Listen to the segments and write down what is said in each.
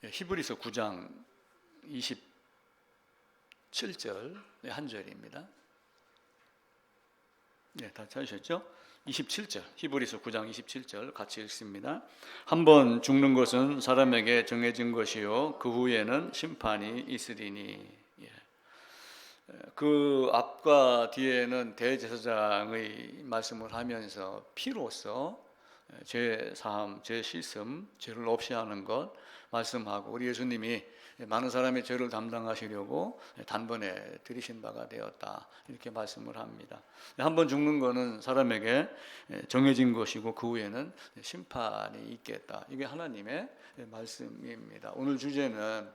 히브리서 9장 27절 한 절입니다. 네, 다 찾으셨죠? 27절, 히브리서 9장 27절 같이 읽습니다. 한번 죽는 것은 사람에게 정해진 것이요 그 후에는 심판이 있으리니. 그 앞과 뒤에는 대제사장의 말씀을 하면서 피로써 죄 사함, 죄 씻음, 죄를 없이 하는 것 말씀하고, 우리 예수님이 많은 사람의 죄를 담당하시려고 단번에 들이신 바가 되었다, 이렇게 말씀을 합니다. 한번 죽는 것은 사람에게 정해진 것이고 그 후에는 심판이 있겠다, 이게 하나님의 말씀입니다. 오늘 주제는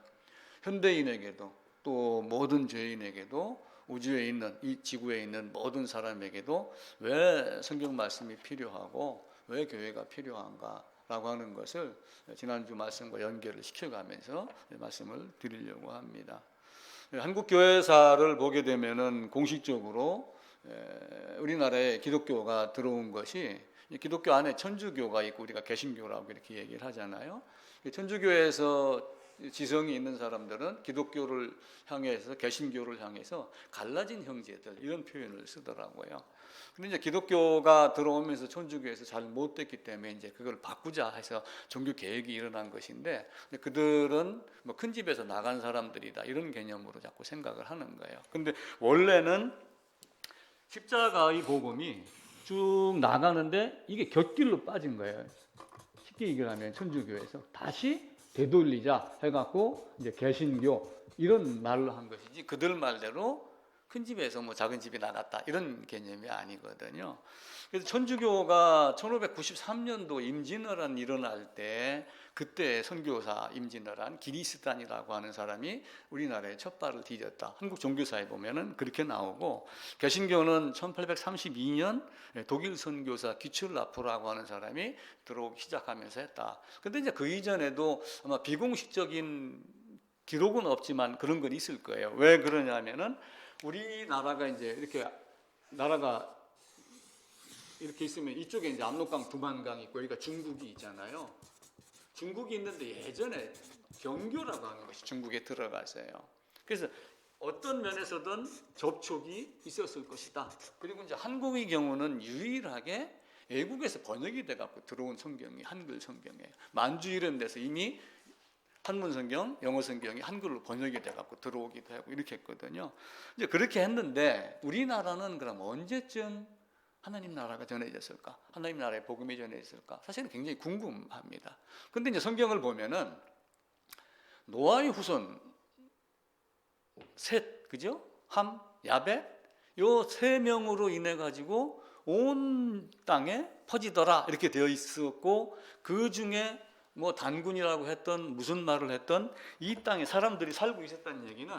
현대인에게도 또 모든 죄인에게도 우주에 있는, 이 지구에 있는 모든 사람에게도 왜 성경 말씀이 필요하고 왜 교회가 필요한가 라고 하는 것을 지난주 말씀과 연결을 시켜가면서 말씀을 드리려고 합니다. 한국 교회사를 보게 되면은 공식적으로 우리나라에 기독교가 들어온 것이, 기독교 안에 천주교가 있고 우리가 개신교라고 이렇게 얘기를 하잖아요. 천주교에서 지성이 있는 사람들은 기독교를 향해서, 개신교를 향해서 갈라진 형제들, 이런 표현을 쓰더라고요. 근데 이제 기독교가 들어오면서 천주교에서 잘 못됐기 때문에 이제 그걸 바꾸자 해서 종교 개혁이 일어난 것인데, 그들은 뭐 큰 집에서 나간 사람들이다, 이런 개념으로 자꾸 생각을 하는 거예요. 근데 원래는 십자가의 복음이 쭉 나가는데 이게 곁길로 빠진 거예요. 쉽게 얘기하면 천주교에서 다시 되돌리자 해갖고 이제 개신교, 이런 말로 한 것이지, 그들 말대로 큰 집에서 뭐 작은 집이 나갔다, 이런 개념이 아니거든요. 그래서 천주교가 1593년도 임진왜란이 일어날 때, 그때 선교사 임진왜란, 기리스단이라고 하는 사람이 우리나라에 첫 발을 디뎠다, 한국 종교사에 보면은 그렇게 나오고, 개신교는 1832년 독일 선교사 귀출라프라고 하는 사람이 들어오기 시작하면서 했다. 근데 이제 그 이전에도 아마 비공식적인 기록은 없지만 그런 건 있을 거예요. 왜 그러냐면은 우리나라가 이제 이렇게 나라가 이렇게 있으면 이쪽에 이제 압록강, 두만강 있고 여기가 중국이 있잖아요. 중국이 있는데 예전에 경교라고 하는 것이 중국에 들어갔어요. 그래서 어떤 면에서든 접촉이 있었을 것이다. 그리고 이제 한국의 경우는 유일하게 외국에서 번역이 돼갖고 들어온 성경이 한글 성경이에요. 만주 이런 데서 이미 한문 성경, 영어 성경이 한글로 번역이 돼갖고 들어오기도 하고 이렇게 했거든요. 이제 그렇게 했는데 우리나라는 그럼 언제쯤 하나님 나라가 전해졌을까? 하나님 나라의 복음이 전해졌을까? 사실은 굉장히 궁금합니다. 근데 이제 성경을 보면은 노아의 후손 셋, 그죠? 함, 야벳, 요 세 명으로 인해 가지고 온 땅에 퍼지더라, 이렇게 되어 있었고, 그 중에 뭐 단군이라고 했던, 무슨 말을 했던, 이 땅에 사람들이 살고 있었다는 얘기는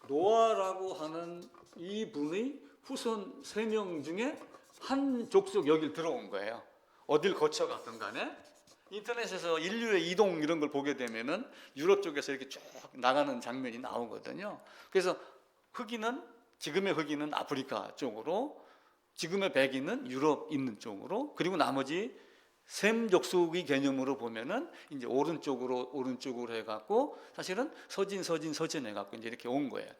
노아라고 하는 이 분의 후손 3명 중에 한 족속 여길 들어온 거예요. 어딜 거쳐갔든 간에. 인터넷에서 인류의 이동 이런 걸 보게 되면은 유럽 쪽에서 이렇게 쭉 나가는 장면이 나오거든요. 그래서 흑인은, 지금의 흑인은 아프리카 쪽으로, 지금의 백인은 유럽 있는 쪽으로, 그리고 나머지 셈 족속의 개념으로 보면은 이제 오른쪽으로 해갖고 사실은 서진 해갖고 이제 이렇게 온 거예요.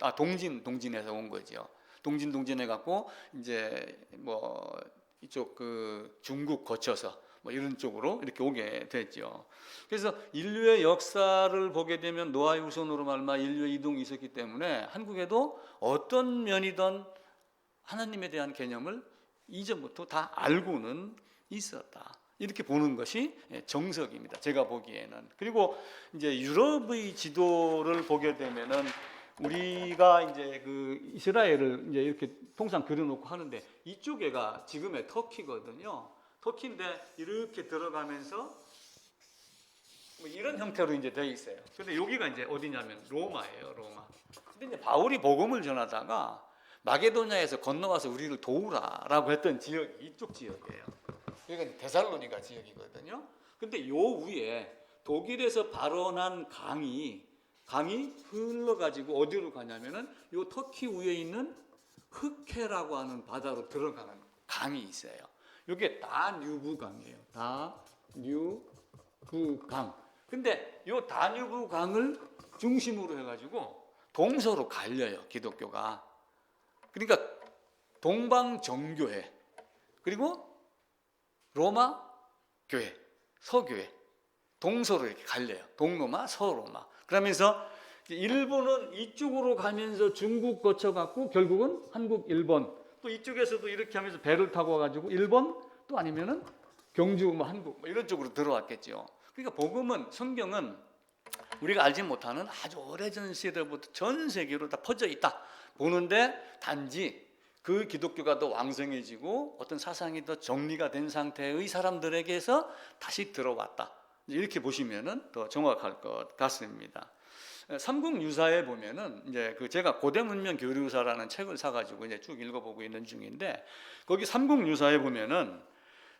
동진해서 온 거죠. 동진 해갖고 이제 뭐 이쪽 그 중국 거쳐서 뭐 이런 쪽으로 이렇게 오게 됐죠. 그래서 인류의 역사를 보게 되면 노아의 후손으로 말미암아 인류의 이동이 있었기 때문에 한국에도 어떤 면이든 하나님에 대한 개념을 이전부터 다 알고는 있었다, 이렇게 보는 것이 정석입니다, 제가 보기에는. 그리고 이제 유럽의 지도를 보게 되면은 우리가 이제 그 이스라엘을 이제 이렇게 통상 그려놓고 하는데, 이쪽에가 지금의 터키거든요. 터키인데 이렇게 들어가면서 뭐 이런 형태로 이제 되어 있어요. 근데 여기가 이제 어디냐면 로마예요, 로마. 근데 이제 바울이 복음을 전하다가 마게도냐에서 건너와서 우리를 도우라라고 했던 지역이 이쪽 지역이에요. 여기가 데살로니가 지역이거든요. 근데 요 위에 독일에서 발원한 강이 흘러가지고 어디로 가냐면은 요 터키 위에 있는 흑해라고 하는 바다로 들어가는 강이 있어요. 이게 다뉴브강이에요. 다뉴브강. 근데 요 다뉴브 강을 중심으로 해가지고 동서로 갈려요, 기독교가. 그러니까 동방정교회, 그리고 로마 교회, 서교회, 동서로 이렇게 갈려요. 동로마, 서로마. 그러면서 일본은 이쪽으로 가면서 중국 거쳐갖고 결국은 한국, 일본, 또 이쪽에서도 이렇게 하면서 배를 타고 와가지고 일본, 또 아니면은 경주, 뭐 한국, 뭐 이런 쪽으로 들어왔겠죠. 그러니까 복음은, 성경은 우리가 알지 못하는 아주 오래전 시대부터 전 세계로 다 퍼져 있다 보는데, 단지 그 기독교가 더 왕성해지고 어떤 사상이 더 정리가 된 상태의 사람들에게서 다시 들어왔다, 이렇게 보시면은 더 정확할 것 같습니다. 삼국유사에 보면은 이제 그 제가 고대문명 교류사라는 책을 사가지고 이제 쭉 읽어보고 있는 중인데, 거기 삼국유사에 보면은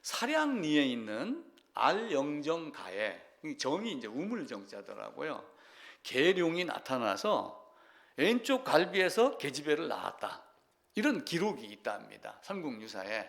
사량리에 있는 알영정가에, 정이 이제 우물정자더라고요. 계룡이 나타나서 왼쪽 갈비에서 계집애를 낳았다, 이런 기록이 있답니다, 삼국유사에.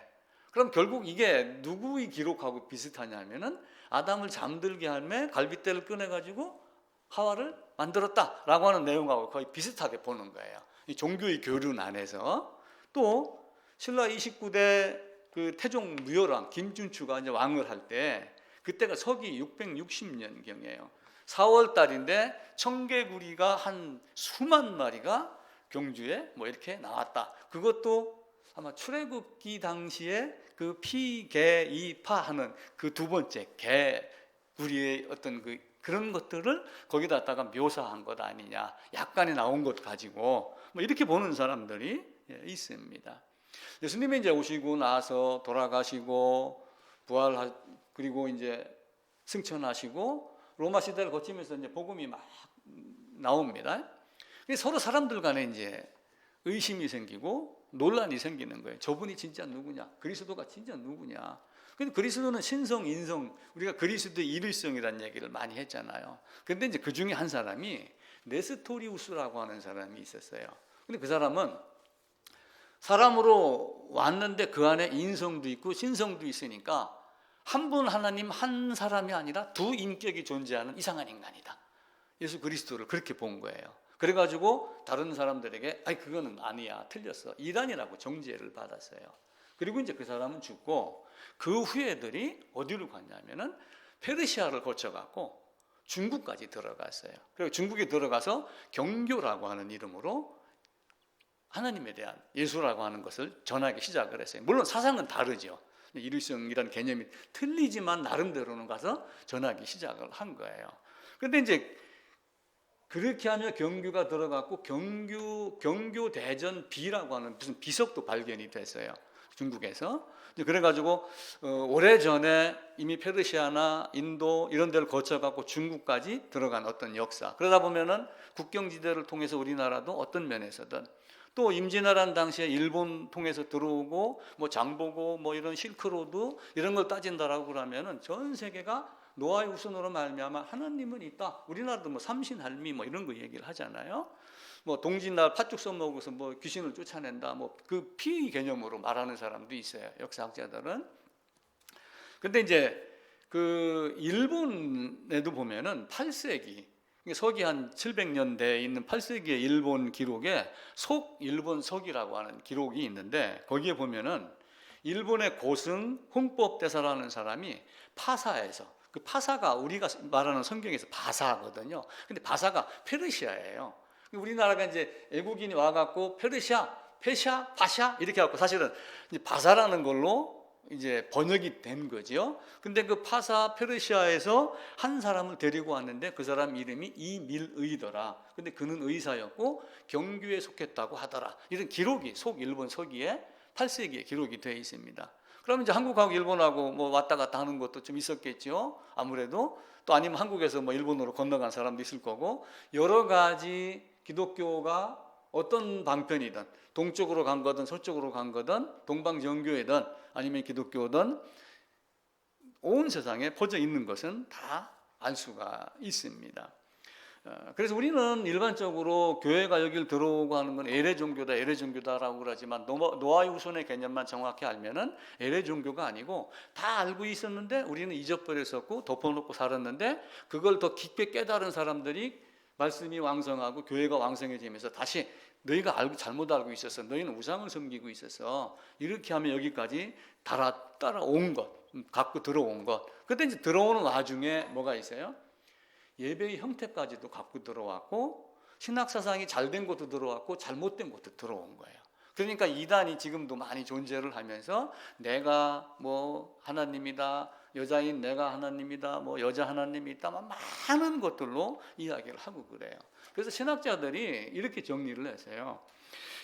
그럼 결국 이게 누구의 기록하고 비슷하냐면은 아담을 잠들게 하며 갈빗대를 꺼내가지고 하와를 만들었다라고 하는 내용하고 거의 비슷하게 보는 거예요. 이 종교의 교륜 안에서. 또 신라 29대 그 태종 무열왕 김준추가 이제 왕을 할 때, 그때가 서기 660년경이에요. 4월 달인데 청개구리가 한 수만 마리가 경주에 뭐 이렇게 나왔다. 그것도 아마 출애굽기 당시에 그 피개이파하는 그 두 번째 개구리의 어떤 그런 것들을 거기다가 묘사한 것 아니냐, 약간의 나온 것 가지고 뭐 이렇게 보는 사람들이 있습니다. 예수님이 이제 오시고 나서 돌아가시고 부활, 그리고 이제 승천하시고 로마 시대를 거치면서 이제 복음이 막 나옵니다. 서로 사람들 간에 이제 의심이 생기고 논란이 생기는 거예요. 저분이 진짜 누구냐? 그리스도가 진짜 누구냐? 근데 그리스도는 신성, 인성, 우리가 그리스도의 일일성이라는 얘기를 많이 했잖아요. 근데 이제 그 중에 한 사람이 네스토리우스라고 하는 사람이 있었어요. 근데 그 사람은 사람으로 왔는데 그 안에 인성도 있고 신성도 있으니까 한 분 하나님 한 사람이 아니라 두 인격이 존재하는 이상한 인간이다, 예수 그리스도를 그렇게 본 거예요. 그래가지고 다른 사람들에게 아니 그거는 아니야, 틀렸어, 이단이라고 정죄를 받았어요. 그리고 이제 그 사람은 죽고, 그 후예들이 어디로 갔냐면은 페르시아를 거쳐갖고 중국까지 들어갔어요. 그리고 중국에 들어가서 경교라고 하는 이름으로 하나님에 대한, 예수라고 하는 것을 전하기 시작을 했어요. 물론 사상은 다르죠. 일일성이라는 개념이 틀리지만 나름대로는 가서 전하기 시작을 한 거예요. 그런데 이제 그렇게 하며 경규가 들어갔고, 경교 대전 비라고 하는 무슨 비석도 발견이 됐어요, 중국에서. 그래가지고 오래전에 이미 페르시아나 인도 이런 데를 거쳐갖고 중국까지 들어간 어떤 역사. 그러다 보면은 국경지대를 통해서 우리나라도 어떤 면에서든, 또 임진왜란 당시에 일본 통해서 들어오고 뭐 장보고 뭐 이런 실크로드 이런 걸 따진다라고 그러면은 전 세계가 노아의 후손으로 말미암아 하나님은 있다. 우리나라도 뭐 삼신할미 뭐 이런 거 얘기를 하잖아요. 뭐 동짓날 팥죽 써먹어서 뭐 귀신을 쫓아낸다, 뭐 그 피 개념으로 말하는 사람도 있어요, 역사학자들은. 근데 이제 그 일본에도 보면은 8세기 서기 한 700년대에 있는 8세기의 일본 기록에 일본서기라고 하는 기록이 있는데, 거기에 보면은 일본의 고승 홍법대사라는 사람이 파사에서, 그 파사가 우리가 말하는 성경에서 바사거든요. 근데 바사가 페르시아예요. 우리나라가 이제 외국인이 와갖고 페르시아, 페샤, 파샤 이렇게 해갖고 사실은 이제 바사라는 걸로 이제 번역이 된 거죠. 근데 그 파사 페르시아에서 한 사람을 데리고 왔는데 그 사람 이름이 이밀의더라. 근데 그는 의사였고 경규에 속했다고 하더라. 이런 기록이 일본 서기에 8세기에 기록이 되어 있습니다. 그러면 이제 한국하고 일본하고 뭐 왔다 갔다 하는 것도 좀 있었겠죠. 아무래도. 또 아니면 한국에서 뭐 일본으로 건너간 사람도 있을 거고, 여러 가지 기독교가 어떤 방편이든 동쪽으로 간 거든 서쪽으로 간 거든 동방정교회든 아니면 기독교든 온 세상에 퍼져 있는 것은 다 알 수가 있습니다. 그래서 우리는 일반적으로 교회가 여기를 들어오고 하는 건 에레 종교다, 에레 종교다라고 그러지만 노아의 후손의 개념만 정확히 알면은 에레 종교가 아니고 다 알고 있었는데 우리는 잊어버렸었고 덮어놓고 살았는데 그걸 더 깊게 깨달은 사람들이 말씀이 왕성하고 교회가 왕성해지면서 다시 너희가 잘못 알고 있었어. 너희는 우상을 섬기고 있었어. 이렇게 하면 여기까지 따라온 것, 갖고 들어온 것. 그때 이제 들어오는 와중에 뭐가 있어요? 예배의 형태까지도 갖고 들어왔고 신학사상이 잘된 것도 들어왔고 잘못된 것도 들어온 거예요. 그러니까 이단이 지금도 많이 존재를 하면서 내가 뭐 하나님이다, 여자인 내가 하나님이다, 뭐 여자 하나님이 있다, 많은 것들로 이야기를 하고 그래요. 그래서 신학자들이 이렇게 정리를 했어요.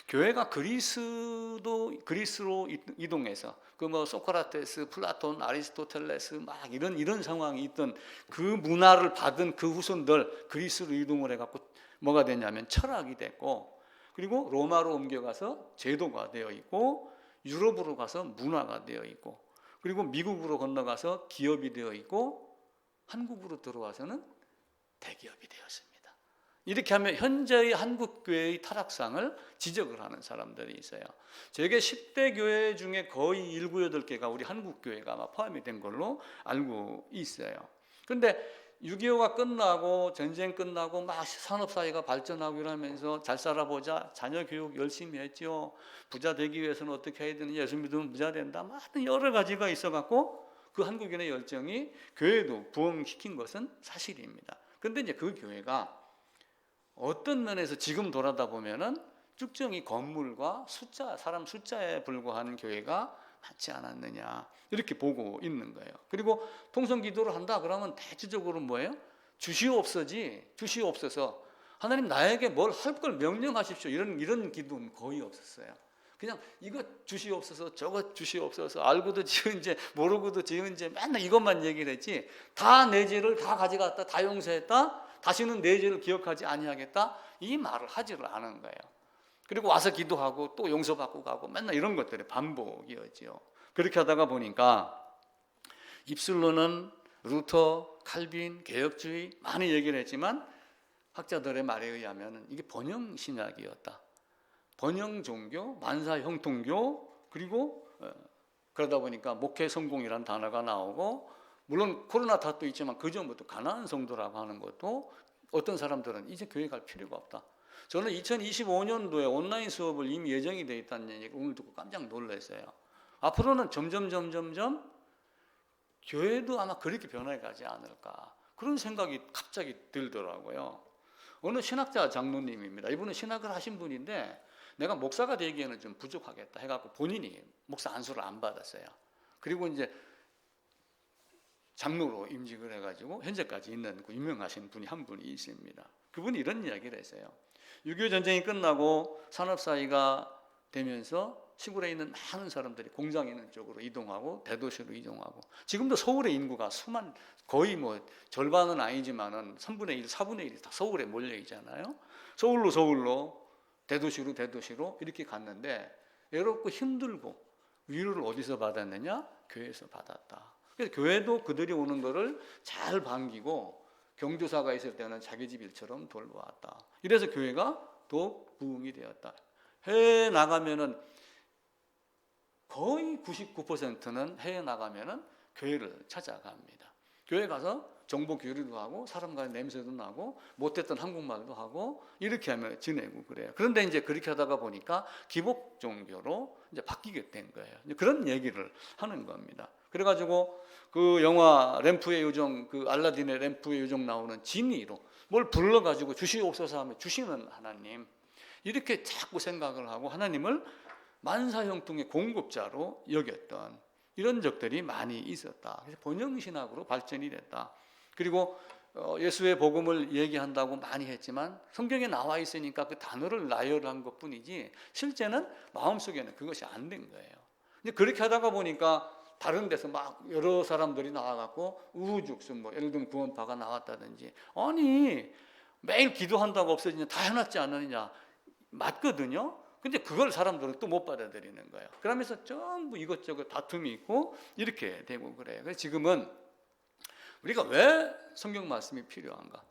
교회가 그리스로 이동해서 그 뭐 소크라테스, 플라톤, 아리스토텔레스 막 이런 상황이 있던 그 문화를 받은 그 후손들 그리스로 이동을 해갖고 뭐가 됐냐면 철학이 됐고, 그리고 로마로 옮겨가서 제도가 되어 있고, 유럽으로 가서 문화가 되어 있고, 그리고 미국으로 건너가서 기업이 되어 있고, 한국으로 들어와서는 대기업이 되었습니다. 이렇게 하면 현재의 한국교회의 타락상을 지적을 하는 사람들이 있어요. 제게 10대 교회 중에 거의 7, 8개가 우리 한국교회가 아마 포함이 된 걸로 알고 있어요. 그런데 6.25가 끝나고 전쟁 끝나고 막 산업사회가 발전하고 이러면서 잘 살아보자, 자녀 교육 열심히 했죠, 부자 되기 위해서는 어떻게 해야 되느냐, 예수 믿으면 부자 된다, 많은 여러 가지가 있어갖고 그 한국인의 열정이 교회도 부흥시킨 것은 사실입니다. 그런데 이제 그 교회가 어떤 면에서 지금 돌아다 보면은 쭉정이 건물과 사람 숫자에 불과한 교회가 많지 않았느냐, 이렇게 보고 있는 거예요. 그리고 통성 기도를 한다 그러면 대체적으로 뭐예요? 주시옵소서, 하나님 나에게 뭘 할 걸 명령하십시오, 이런 기도는 거의 없었어요. 그냥 이거 주시옵소서, 저거 주시옵소서, 알고도 지은지 모르고도 지은지 맨날 이것만 얘기를 했지, 다 내 죄를 다 가져갔다, 다 용서했다, 다시는 내 죄를 기억하지 아니하겠다, 이 말을 하지를 않은 거예요. 그리고 와서 기도하고 또 용서받고 가고 맨날 이런 것들의 반복이었죠. 그렇게 하다가 보니까 입술로는 루터, 칼빈, 개혁주의 많이 얘기를 했지만 학자들의 말에 의하면 이게 번영 신학이었다. 번영 종교, 만사 형통교, 그리고 그러다 보니까 목회 성공이라는 단어가 나오고, 물론 코로나 탓도 있지만 그 전부터 가난한 성도라고 하는 것도 어떤 사람들은 이제 교회 갈 필요가 없다. 저는 2025년도에 온라인 수업을 이미 예정이 되어 있다는 얘기를 오늘 듣고 깜짝 놀랐어요. 앞으로는 점점 교회도 아마 그렇게 변해가지 않을까, 그런 생각이 갑자기 들더라고요. 어느 신학자 장로님입니다. 이분은 신학을 하신 분인데 내가 목사가 되기에는 좀 부족하겠다 해갖고 본인이 목사 안수를 안 받았어요. 그리고 이제 장로로 임직을 해가지고 현재까지 있는 그 유명하신 분이 한 분이 있습니다. 그분이 이런 이야기를 했어요. 6.25 전쟁이 끝나고 산업사회가 되면서 시골에 있는 많은 사람들이 공장에 있는 쪽으로 이동하고 대도시로 이동하고, 지금도 서울의 인구가 거의 뭐 절반은 아니지만은 3분의 1, 4분의 1이 다 서울에 몰려 있잖아요. 서울로 대도시로 이렇게 갔는데 외롭고 힘들고 위로를 어디서 받았느냐? 교회에서 받았다. 그래서 교회도 그들이 오는 거를 잘 반기고 경조사가 있을 때는 자기 집 일처럼 돌보았다. 이래서 교회가 더욱 부흥이 되었다. 해외에 나가면은 거의 99%는 해외에 나가면은 교회를 찾아갑니다. 교회 가서 정보 교류도 하고 사람 간의 냄새도 나고 못했던 한국말도 하고 이렇게 하면 지내고 그래요. 그런데 이제 그렇게 하다가 보니까 기복 종교로 이제 바뀌게 된 거예요. 그런 얘기를 하는 겁니다. 그래가지고 그 영화 램프의 요정, 그 알라딘의 램프의 요정 나오는 지니로 뭘 불러가지고 주시옵소서 하면 주시는 하나님, 이렇게 자꾸 생각을 하고 하나님을 만사형통의 공급자로 여겼던 이런 적들이 많이 있었다. 그래서 번영신학으로 발전이 됐다. 그리고 예수의 복음을 얘기한다고 많이 했지만 성경에 나와 있으니까 그 단어를 나열한 것뿐이지 실제는 마음속에는 그것이 안 된 거예요. 이제 그렇게 하다가 보니까 다른 데서 막 여러 사람들이 나와갖고 우후죽순 뭐 예를 들면 구원파가 나왔다든지, 아니 매일 기도한다고 없어지냐, 다 해놨지 않느냐, 맞거든요. 근데 그걸 사람들은 또 못 받아들이는 거예요. 그러면서 전부 이것저것 다툼이 있고 이렇게 되고 그래요. 그래서 지금은 우리가 왜 성경 말씀이 필요한가?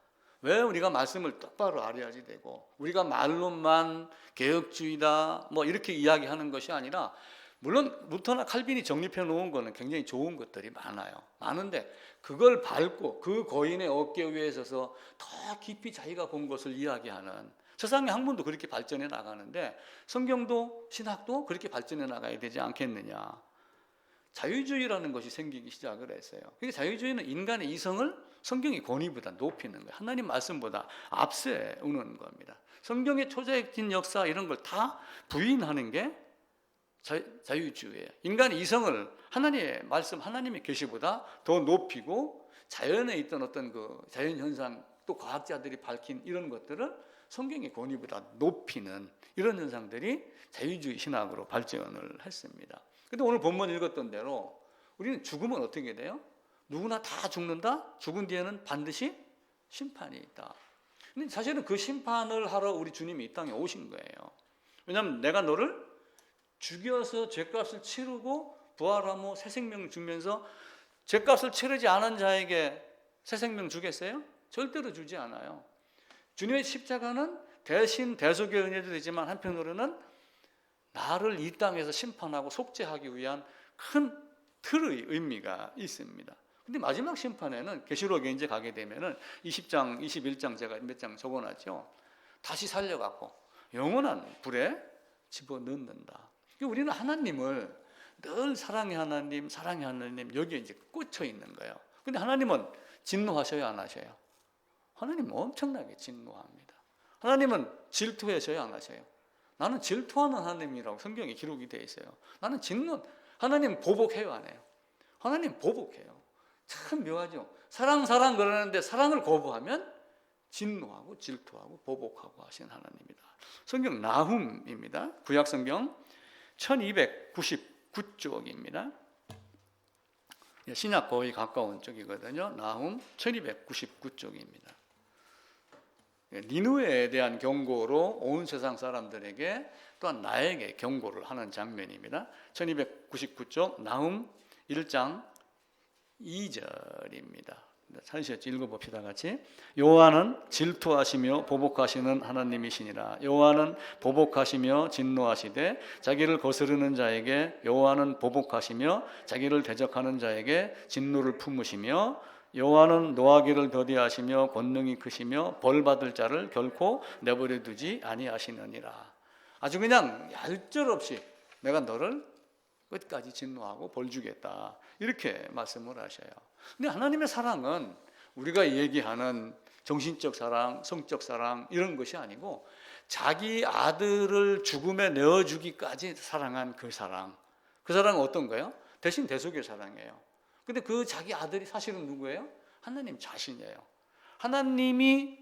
왜 우리가 말씀을 똑바로 알아야지 되고, 우리가 말로만 개혁주의다 뭐 이렇게 이야기하는 것이 아니라, 물론 루터나 칼빈이 정립해 놓은 거는 굉장히 좋은 것들이 많은데 그걸 밟고 그 거인의 어깨 위에 서서 더 깊이 자기가 본 것을 이야기하는, 세상의 학문도 그렇게 발전해 나가는데 성경도 신학도 그렇게 발전해 나가야 되지 않겠느냐. 자유주의라는 것이 생기기 시작을 했어요. 그러니까 자유주의는 인간의 이성을 성경의 권위보다 높이는 거예요. 하나님 말씀보다 앞세우는 겁니다. 성경의 초자역진 역사 이런 걸 다 부인하는 게 자유주의예요. 인간의 이성을 하나님의 말씀, 하나님의 계시보다 더 높이고, 자연에 있던 어떤 그 자연 현상, 또 과학자들이 밝힌 이런 것들을 성경의 권위보다 높이는 이런 현상들이 자유주의 신학으로 발전을 했습니다. 근데 오늘 본문 읽었던 대로 우리는 죽으면 어떻게 돼요? 누구나 다 죽는다? 죽은 뒤에는 반드시 심판이 있다. 근데 사실은 그 심판을 하러 우리 주님이 이 땅에 오신 거예요. 왜냐하면 내가 너를 죽여서 죄값을 치르고 부활하며 새 생명 주면서, 죄값을 치르지 않은 자에게 새 생명 주겠어요? 절대로 주지 않아요. 주님의 십자가는 대신 대속의 은혜도 되지만 한편으로는 나를 이 땅에서 심판하고 속죄하기 위한 큰 틀의 의미가 있습니다. 근데 마지막 심판에는 계시록에 이제 가게 되면은 20장, 21장 제가 몇 장 적어놨죠. 다시 살려갖고 영원한 불에 집어넣는다. 우리는 하나님을 늘 사랑의 하나님, 사랑의 하나님 여기에 이제 꽂혀 있는 거예요. 근데 하나님은 진노하셔요, 안 하셔요? 하나님은 엄청나게 진노합니다. 하나님은 질투하셔요, 안 하셔요? 나는 질투하는 하나님이라고 성경에 기록이 되어 있어요. 나는 하나님 보복해요, 안 해요? 하나님 보복해요. 참 묘하죠. 사랑 그러는데 사랑을 거부하면 진노하고 질투하고 보복하고 하시는 하나님입니다. 성경 나훔입니다. 구약 성경 1299쪽입니다. 신약 거의 가까운 쪽이거든요. 나훔 1299쪽입니다. 니느웨에 대한 경고로 온 세상 사람들에게 또한 나에게 경고를 하는 장면입니다. 1299쪽 나훔 1장 2절입니다. 찾으셨죠? 읽어봅시다 같이. 여호와는 질투하시며 보복하시는 하나님이시니라. 여호와는 보복하시며 진노하시되 자기를 거스르는 자에게 여호와는 보복하시며 자기를 대적하는 자에게 진노를 품으시며, 여호와는 노하기를 더디하시며 권능이 크시며 벌받을 자를 결코 내버려 두지 아니하시느니라. 아주 그냥 얄짤없이 내가 너를 끝까지 진노하고 벌 주겠다, 이렇게 말씀을 하셔요. 근데 하나님의 사랑은 우리가 얘기하는 정신적 사랑, 성적 사랑 이런 것이 아니고 자기 아들을 죽음에 내어주기까지 사랑한 그 사랑은 어떤 거예요? 대신 대속의 사랑이에요. 근데 그 자기 아들이 사실은 누구예요? 하나님 자신이에요. 하나님이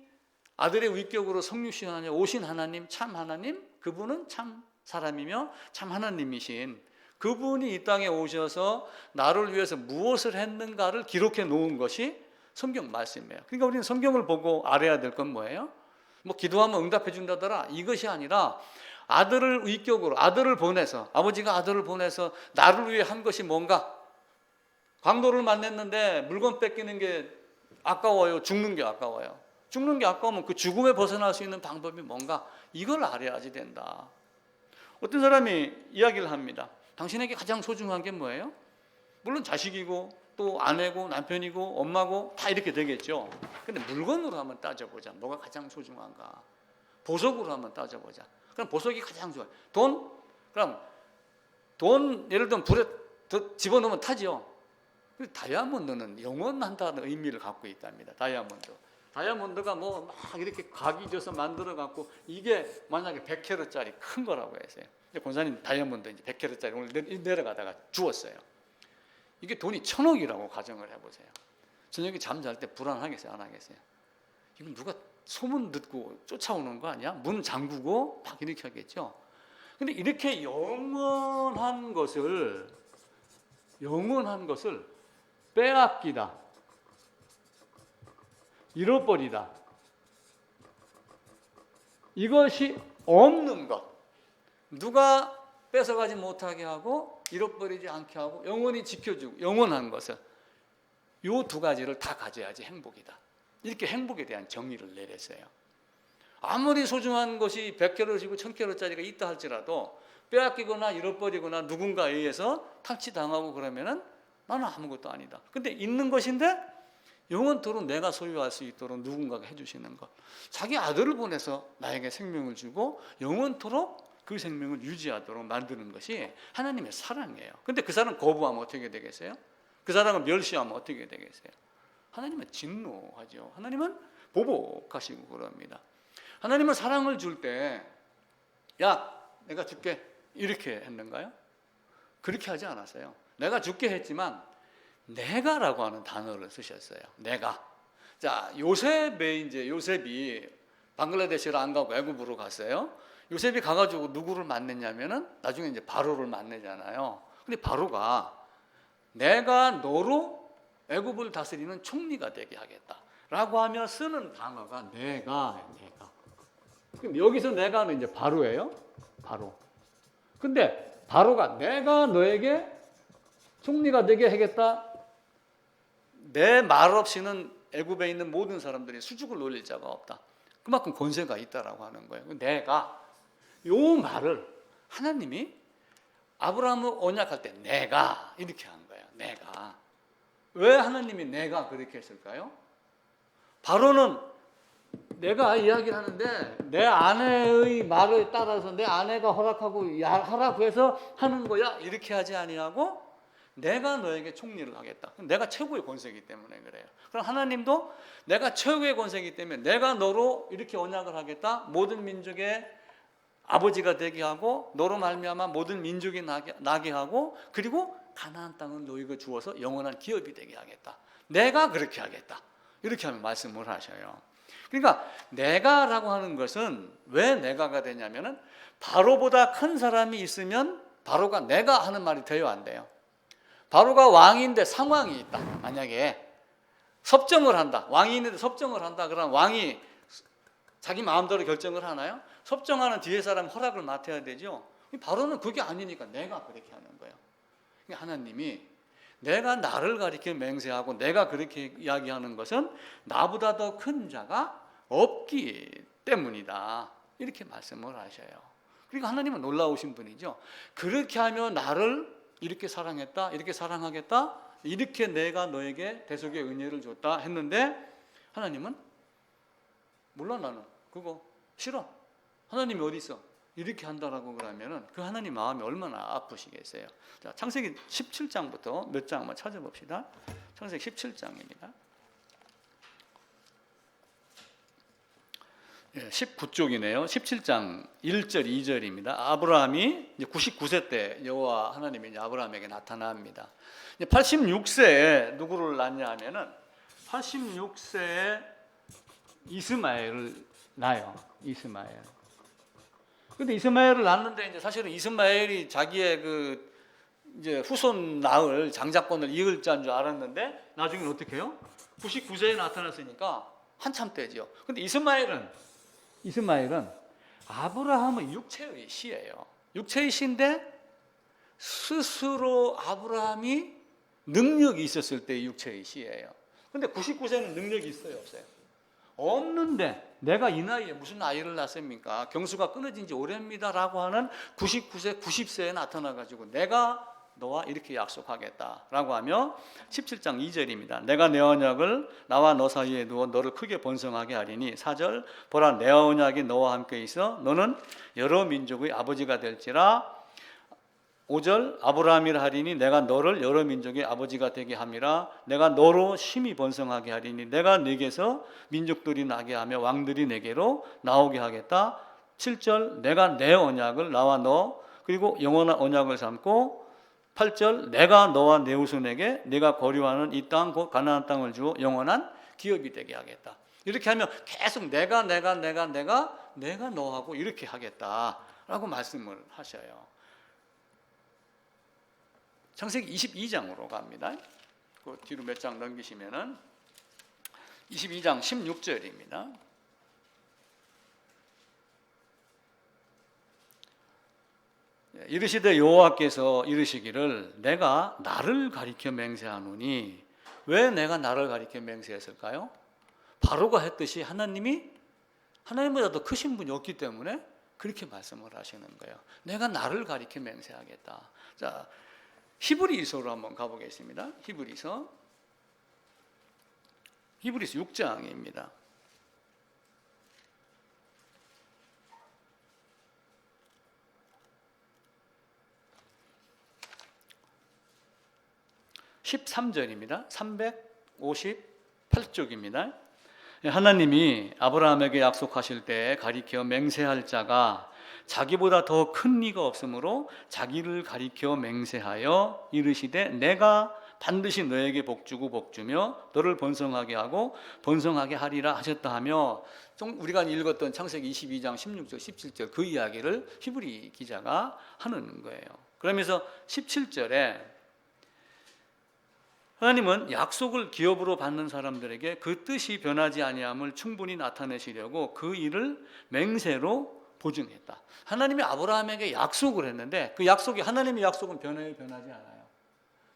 아들의 위격으로 성육신하여 오신 하나님, 참 하나님, 그분은 참 사람이며 참 하나님이신 그분이 이 땅에 오셔서 나를 위해서 무엇을 했는가를 기록해 놓은 것이 성경 말씀이에요. 그러니까 우리는 성경을 보고 알아야 될 건 뭐예요? 뭐 기도하면 응답해 준다더라 이것이 아니라, 아들을 위격으로 아들을 보내서, 아버지가 아들을 보내서 나를 위해 한 것이 뭔가. 강도를 만났는데 물건 뺏기는 게 아까워요? 죽는 게 아까워요? 죽는 게 아까우면 그 죽음에 벗어날 수 있는 방법이 뭔가, 이걸 알아야지 된다. 어떤 사람이 이야기를 합니다. 당신에게 가장 소중한 게 뭐예요? 물론 자식이고 또 아내고 남편이고 엄마고 다 이렇게 되겠죠. 근데 물건으로 한번 따져보자. 뭐가 가장 소중한가? 보석으로 한번 따져보자. 그럼 보석이 가장 좋아요. 돈? 그럼 돈 예를 들면 불에 집어넣으면 타죠. 다이아몬드는 영원한다는 의미를 갖고 있답니다. 다이아몬드가 뭐 막 이렇게 각이 져서 만들어 갖고, 이게 만약에 100캐럿짜리 큰 거라고 했어요. 권사님 다이아몬드 이제 100캐럿짜리 오늘 내려가다가 주웠어요. 이게 돈이 1000억이라고 가정을 해보세요. 저녁에 잠잘 때 불안하겠어요, 안 하겠어요? 이건 누가 소문 듣고 쫓아오는 거 아니야? 문 잠그고 막 이렇게 하겠죠. 근데 이렇게 영원한 것을 빼앗기다, 잃어버리다, 이것이 없는 것, 누가 뺏어가지 못하게 하고 잃어버리지 않게 하고 영원히 지켜주고 영원한 것을, 이 두 가지를 다 가져야지 행복이다. 이렇게 행복에 대한 정의를 내렸어요. 아무리 소중한 것이 100kg이고 1000kg짜리가 있다 할지라도 빼앗기거나 잃어버리거나 누군가에 의해서 탈취당하고 그러면은 나는 아무것도 아니다. 근데 있는 것인데 영원토록 내가 소유할 수 있도록 누군가가 해주시는 것. 자기 아들을 보내서 나에게 생명을 주고 영원토록 그 생명을 유지하도록 만드는 것이 하나님의 사랑이에요. 근데 그 사람 거부하면 어떻게 되겠어요? 그 사람을 멸시하면 어떻게 되겠어요? 하나님은 진노하죠. 하나님은 보복하시고 그럽니다. 하나님은 사랑을 줄 때 야, 내가 줄게 이렇게 했는가요? 그렇게 하지 않았어요. 내가 줄게 했지만 내가라고 하는 단어를 쓰셨어요. 내가. 자, 요셉이 방글라데시를 안 가고 애굽으로 갔어요. 요셉이 가가지고 누구를 만났냐면은 나중에 이제 바로를 만나잖아요. 근데 바로가 내가 너로 애굽을 다스리는 총리가 되게 하겠다라고 하며 쓰는 단어가 내가. 그럼 여기서 내가는 이제 바로예요. 바로. 근데 바로가 내가 너에게 총리가 되게 하겠다. 내 말 없이는 애굽에 있는 모든 사람들이 수죽을 놀릴 자가 없다. 그만큼 권세가 있다라고 하는 거예요. 내가 요 말을 하나님이 아브라함을 언약할 때 내가 이렇게 한 거예요. 내가. 왜 하나님이 내가 그렇게 했을까요? 바로는 내가 이야기를 하는데 내 아내의 말을 따라서 내 아내가 허락하고 하라고 해서 하는 거야 이렇게 하지 아니하고 내가 너에게 총리를 하겠다. 내가 최고의 권세이기 때문에 그래요. 그럼 하나님도 내가 최고의 권세이기 때문에 내가 너로 이렇게 언약을 하겠다. 모든 민족의 아버지가 되게 하고 너로 말미암아 모든 민족이 나게 하고 그리고 가나안 땅은 너희가 주어서 영원한 기업이 되게 하겠다. 내가 그렇게 하겠다. 이렇게 하면 말씀을 하셔요. 그러니까 내가라고 하는 것은 왜 내가가 되냐면은 바로보다 큰 사람이 있으면 바로가 내가 하는 말이 돼요, 안 돼요? 바로가 왕인데 상황이 있다. 만약에 섭정을 한다. 왕이 있는데 섭정을 한다. 그러면 왕이 자기 마음대로 결정을 하나요? 섭정하는 뒤에 사람 허락을 맡아야 되죠. 바로는 그게 아니니까 내가 그렇게 하는 거예요. 하나님이 내가 나를 가리켜 맹세하고 내가 그렇게 이야기하는 것은 나보다 더 큰 자가 없기 때문이다. 이렇게 말씀을 하셔요. 그러니까 하나님은 놀라우신 분이죠. 그렇게 하며 나를 이렇게 사랑했다, 이렇게 사랑하겠다, 이렇게 내가 너에게 대속의 은혜를 줬다 했는데 하나님은 몰라 나는 그거 싫어. 하나님이 어디 있어? 이렇게 한다라고 그러면은 그 하나님 마음이 얼마나 아프시겠어요. 자, 창세기 17장부터 몇 장 한번 찾아봅시다. 창세기 17장입니다. 19쪽이네요. 17장 1절 2절입니다. 아브라함이 이제 99세 때 여호와 하나님이 이제 아브라함에게 나타납니다. 86세에 누구를 낳냐 하면은 86세에 이스마엘을 낳아요. 이스마엘. 근데 이스마엘을 낳는데 이제 사실은 이스마엘이 자기의 그 이제 후손 낳을 장자권을 이을 자인 줄 알았는데 나중에는 어떻게 해요? 99세에 나타났으니까 한참 때죠. 근데 이스마엘은 아브라함의 육체의 시예요. 육체의 시인데 스스로 아브라함이 능력이 있었을 때의 육체의 시예요. 근데 99세는 능력이 있어요, 없어요? 없는데 내가 이 나이에 무슨 아이를 낳습니까? 경수가 끊어진 지 오래입니다라고 하는 99세, 90세에 나타나가지고 내가 너와 이렇게 약속하겠다라고 하며 17장 2절입니다. 내가 내 언약을 나와 너 사이에 두어 너를 크게 번성하게 하리니 4절 보라 내 언약이 너와 함께 있어 너는 여러 민족의 아버지가 될지라 5절 아브라함이라 하리니 내가 너를 여러 민족의 아버지가 되게 함이라 내가 너로 심히 번성하게 하리니 내가 네게서 민족들이 나게 하며 왕들이 네게로 나오게 하겠다. 7절 내가 내 언약을 나와 너 그리고 영원한 언약을 삼고 8절 내가 너와 내 후손에게 네가 거류하는 이 땅 곧 가나안 땅을 주어 영원한 기업이 되게 하겠다. 이렇게 하면 계속 내가 너하고 이렇게 하겠다라고 말씀을 하셔요. 창세기 22장으로 갑니다. 그 뒤로 몇 장 넘기시면은 22장 16절입니다. 이르시되 여호와께서 이르시기를 내가 나를 가리켜 맹세하노니 왜 내가 나를 가리켜 맹세했을까요? 바로가 했듯이 하나님보다 더 크신 분이 없기 때문에 그렇게 말씀을 하시는 거예요. 내가 나를 가리켜 맹세하겠다. 자, 히브리서로 한번 가보겠습니다. 히브리서 6장입니다. (13절입니다) 358쪽입니다. 하나님이 아브라함에게 약속하실 때 가리켜 맹세할 자가 자기보다 더 큰 이가 없으므로 자기를 가리켜 맹세하여 이르시되 내가 반드시 너에게 복주고 복주며 너를 번성하게 하고 번성하게 하리라 하셨다 하며, 우리가 읽었던 창세기 22장 16절 17절 그 이야기를 히브리 기자가 하는 거예요. 그러면서 17절에 하나님은 약속을 기업으로 받는 사람들에게 그 뜻이 변하지 아니함을 충분히 나타내시려고 그 일을 맹세로 보증했다. 하나님이 아브라함에게 약속을 했는데 그 약속이, 하나님의 약속은 변하지 않아요.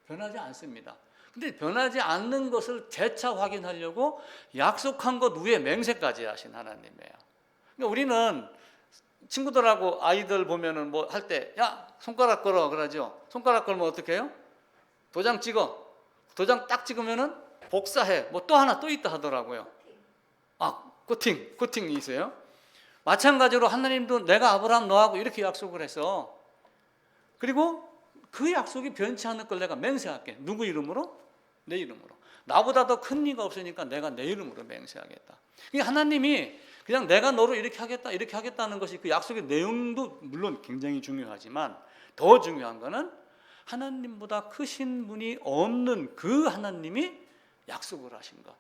변하지 않습니다. 근데 변하지 않는 것을 재차 확인하려고 약속한 것 위에 맹세까지 하신 하나님이에요. 그러니까 우리는 친구들하고 아이들 보면은 뭐 할 때 야 손가락 걸어 그러죠. 손가락 걸면 어떻게 해요? 도장 찍어. 도장 딱 찍으면은 복사해. 뭐 또 하나 또 있다 하더라고요. 코팅이 있어요. 마찬가지로 하나님도 내가 아브라함 너하고 이렇게 약속을 해서, 그리고 그 약속이 변치 않을 걸 내가 맹세할게. 누구 이름으로? 내 이름으로. 나보다 더 큰 이가 없으니까 내가 내 이름으로 맹세하겠다. 하나님이 그냥 내가 너를 이렇게 하겠다는 것이, 그 약속의 내용도 물론 굉장히 중요하지만 더 중요한 거는 하나님보다 크신 분이 없는 그 하나님이 약속을 하신 것.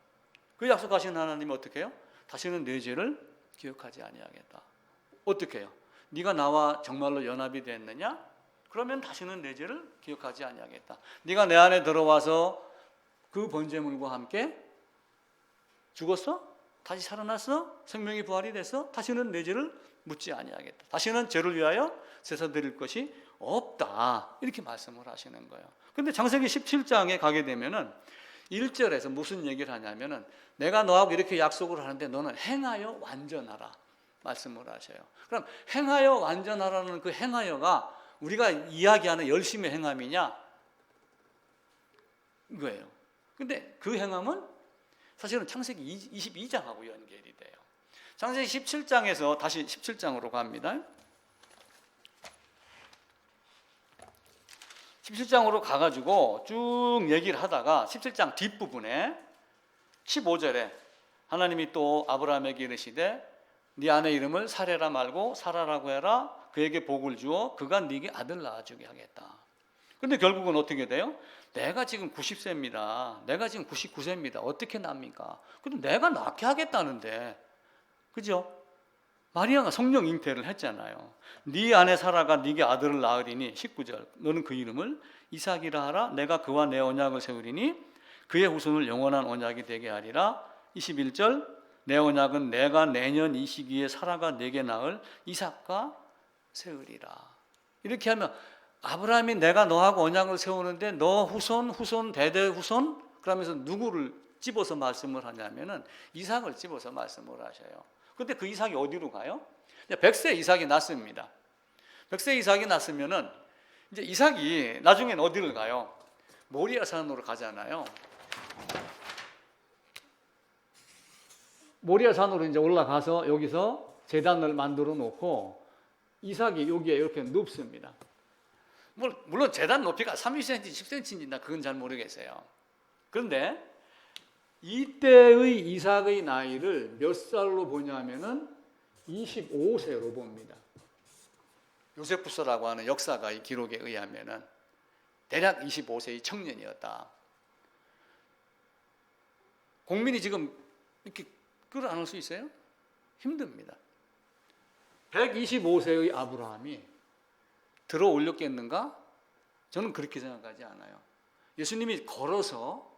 그 약속하신 하나님이 어떻게 해요? 다시는 내 죄를 기억하지 아니하겠다. 어떻게 해요? 네가 나와 정말로 연합이 됐느냐? 그러면 다시는 내 죄를 기억하지 아니하겠다. 네가 내 안에 들어와서 그 번제물과 함께 죽었어? 다시 살아났어? 생명이 부활이 됐어? 다시는 내 죄를 묻지 아니하겠다. 다시는 죄를 위하여 제사 드릴 것이 없다. 이렇게 말씀을 하시는 거예요. 근데 창세기 17장에 가게 되면은 1절에서 무슨 얘기를 하냐면은 내가 너하고 이렇게 약속을 하는데 너는 행하여 완전하라 말씀을 하셔요. 그럼 행하여 완전하라는 그 행하여가 우리가 이야기하는 열심히 행함이냐? 이거예요. 근데 그 행함은 사실은 창세기 22장하고 연결이 돼요. 창세기 17장에서 다시 17장으로 갑니다. 17장으로 가가지고 쭉 얘기를 하다가 17장 뒷부분에 15절에 하나님이 또 아브라함에게 이르시되 네 아내 이름을 사레라 말고 사라라고 해라. 그에게 복을 주어 그가 네게 아들 낳아주게 하겠다. 그런데 결국은 어떻게 돼요? 내가 지금 90세입니다. 내가 지금 99세입니다. 어떻게 납니까? 근데 내가 낳게 하겠다는데, 그죠? 마리아가 성령 잉태를 했잖아요. 네 아내 사라가 네게 아들을 낳으리니 19절 너는 그 이름을 이삭이라 하라. 내가 그와 내 언약을 세우리니 그의 후손을 영원한 언약이 되게 하리라. 21절 내 언약은 내가 내년 이 시기에 사라가 내게 낳을 이삭과 세우리라. 이렇게 하면 아브라함이 내가 너하고 언약을 세우는데 너 후손 대대 후손 그러면서 누구를 집어서 말씀을 하냐면은 이삭을 집어서 말씀을 하셔요. 근데 그 이삭이 어디로 가요? 100세 이삭이 낳습니다. 100세 이삭이 낳으면은 이제 이삭이 나중엔 어디를 가요? 모리아산으로 가잖아요. 모리아산으로 이제 올라가서 여기서 제단을 만들어 놓고 이삭이 여기에 이렇게 눕습니다. 물론 제단 높이가 30cm, 10cm인지 그건 잘 모르겠어요. 그런데 이때의 이삭의 나이를 몇 살로 보냐면은 25세로 봅니다. 요세푸스라고 하는 역사가의 기록에 의하면은 대략 25세의 청년이었다. 국민이 지금 이렇게 끌어안을 수 있어요? 힘듭니다. 125세의 아브라함이 들어 올렸겠는가? 저는 그렇게 생각하지 않아요. 예수님이 걸어서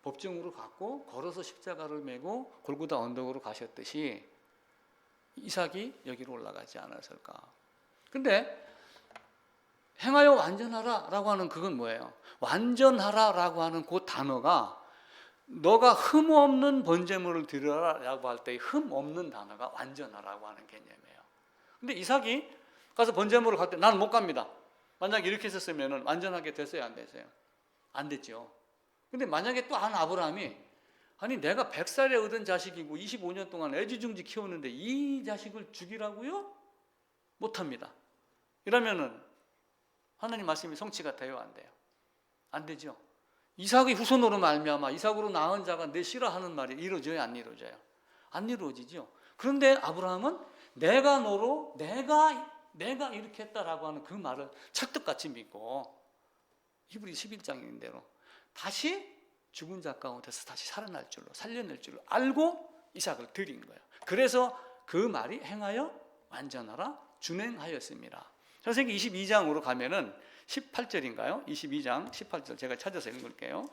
법정으로 갔고 걸어서 십자가를 메고 골고다 언덕으로 가셨듯이 이삭이 여기로 올라가지 않았을까? 근데 행하여 완전하라 라고 하는 그건 뭐예요? 완전하라 라고 하는 그 단어가 너가 흠 없는 번제물을 드려라라고 할 때 흠 없는 단어가 완전하라고 하는 개념이에요. 근데 이삭이 가서 번제물을 갈 때 나는 못 갑니다. 만약에 이렇게 했었으면 완전하게 됐어요, 안 됐어요? 안 됐죠. 근데 만약에 또 한 아브라함이 아니 내가 100살에 얻은 자식이고 25년 동안 애지중지 키웠는데 이 자식을 죽이라고요? 못합니다. 이러면은 하나님 말씀이 성취가 돼요, 안 돼요? 안 되죠. 이삭의 후손으로 말미암아 이삭으로 낳은 자가 내 싫어하는 말이 이루어져요, 안 이루어져요? 안 이루어지죠. 그런데 아브라함은 내가 너로 내가 이렇게 했다라고 하는 그 말을 찰떡같이 믿고 히브리 11장인 대로 다시 죽은 자 가운데서 다시 살려낼 줄로 알고 이삭을 드린 거예요. 그래서 그 말이 행하여 완전하라 준행하였습니다. 창세기 22장으로 가면은 18절인가요? 22장 18절 제가 찾아서 읽을게요.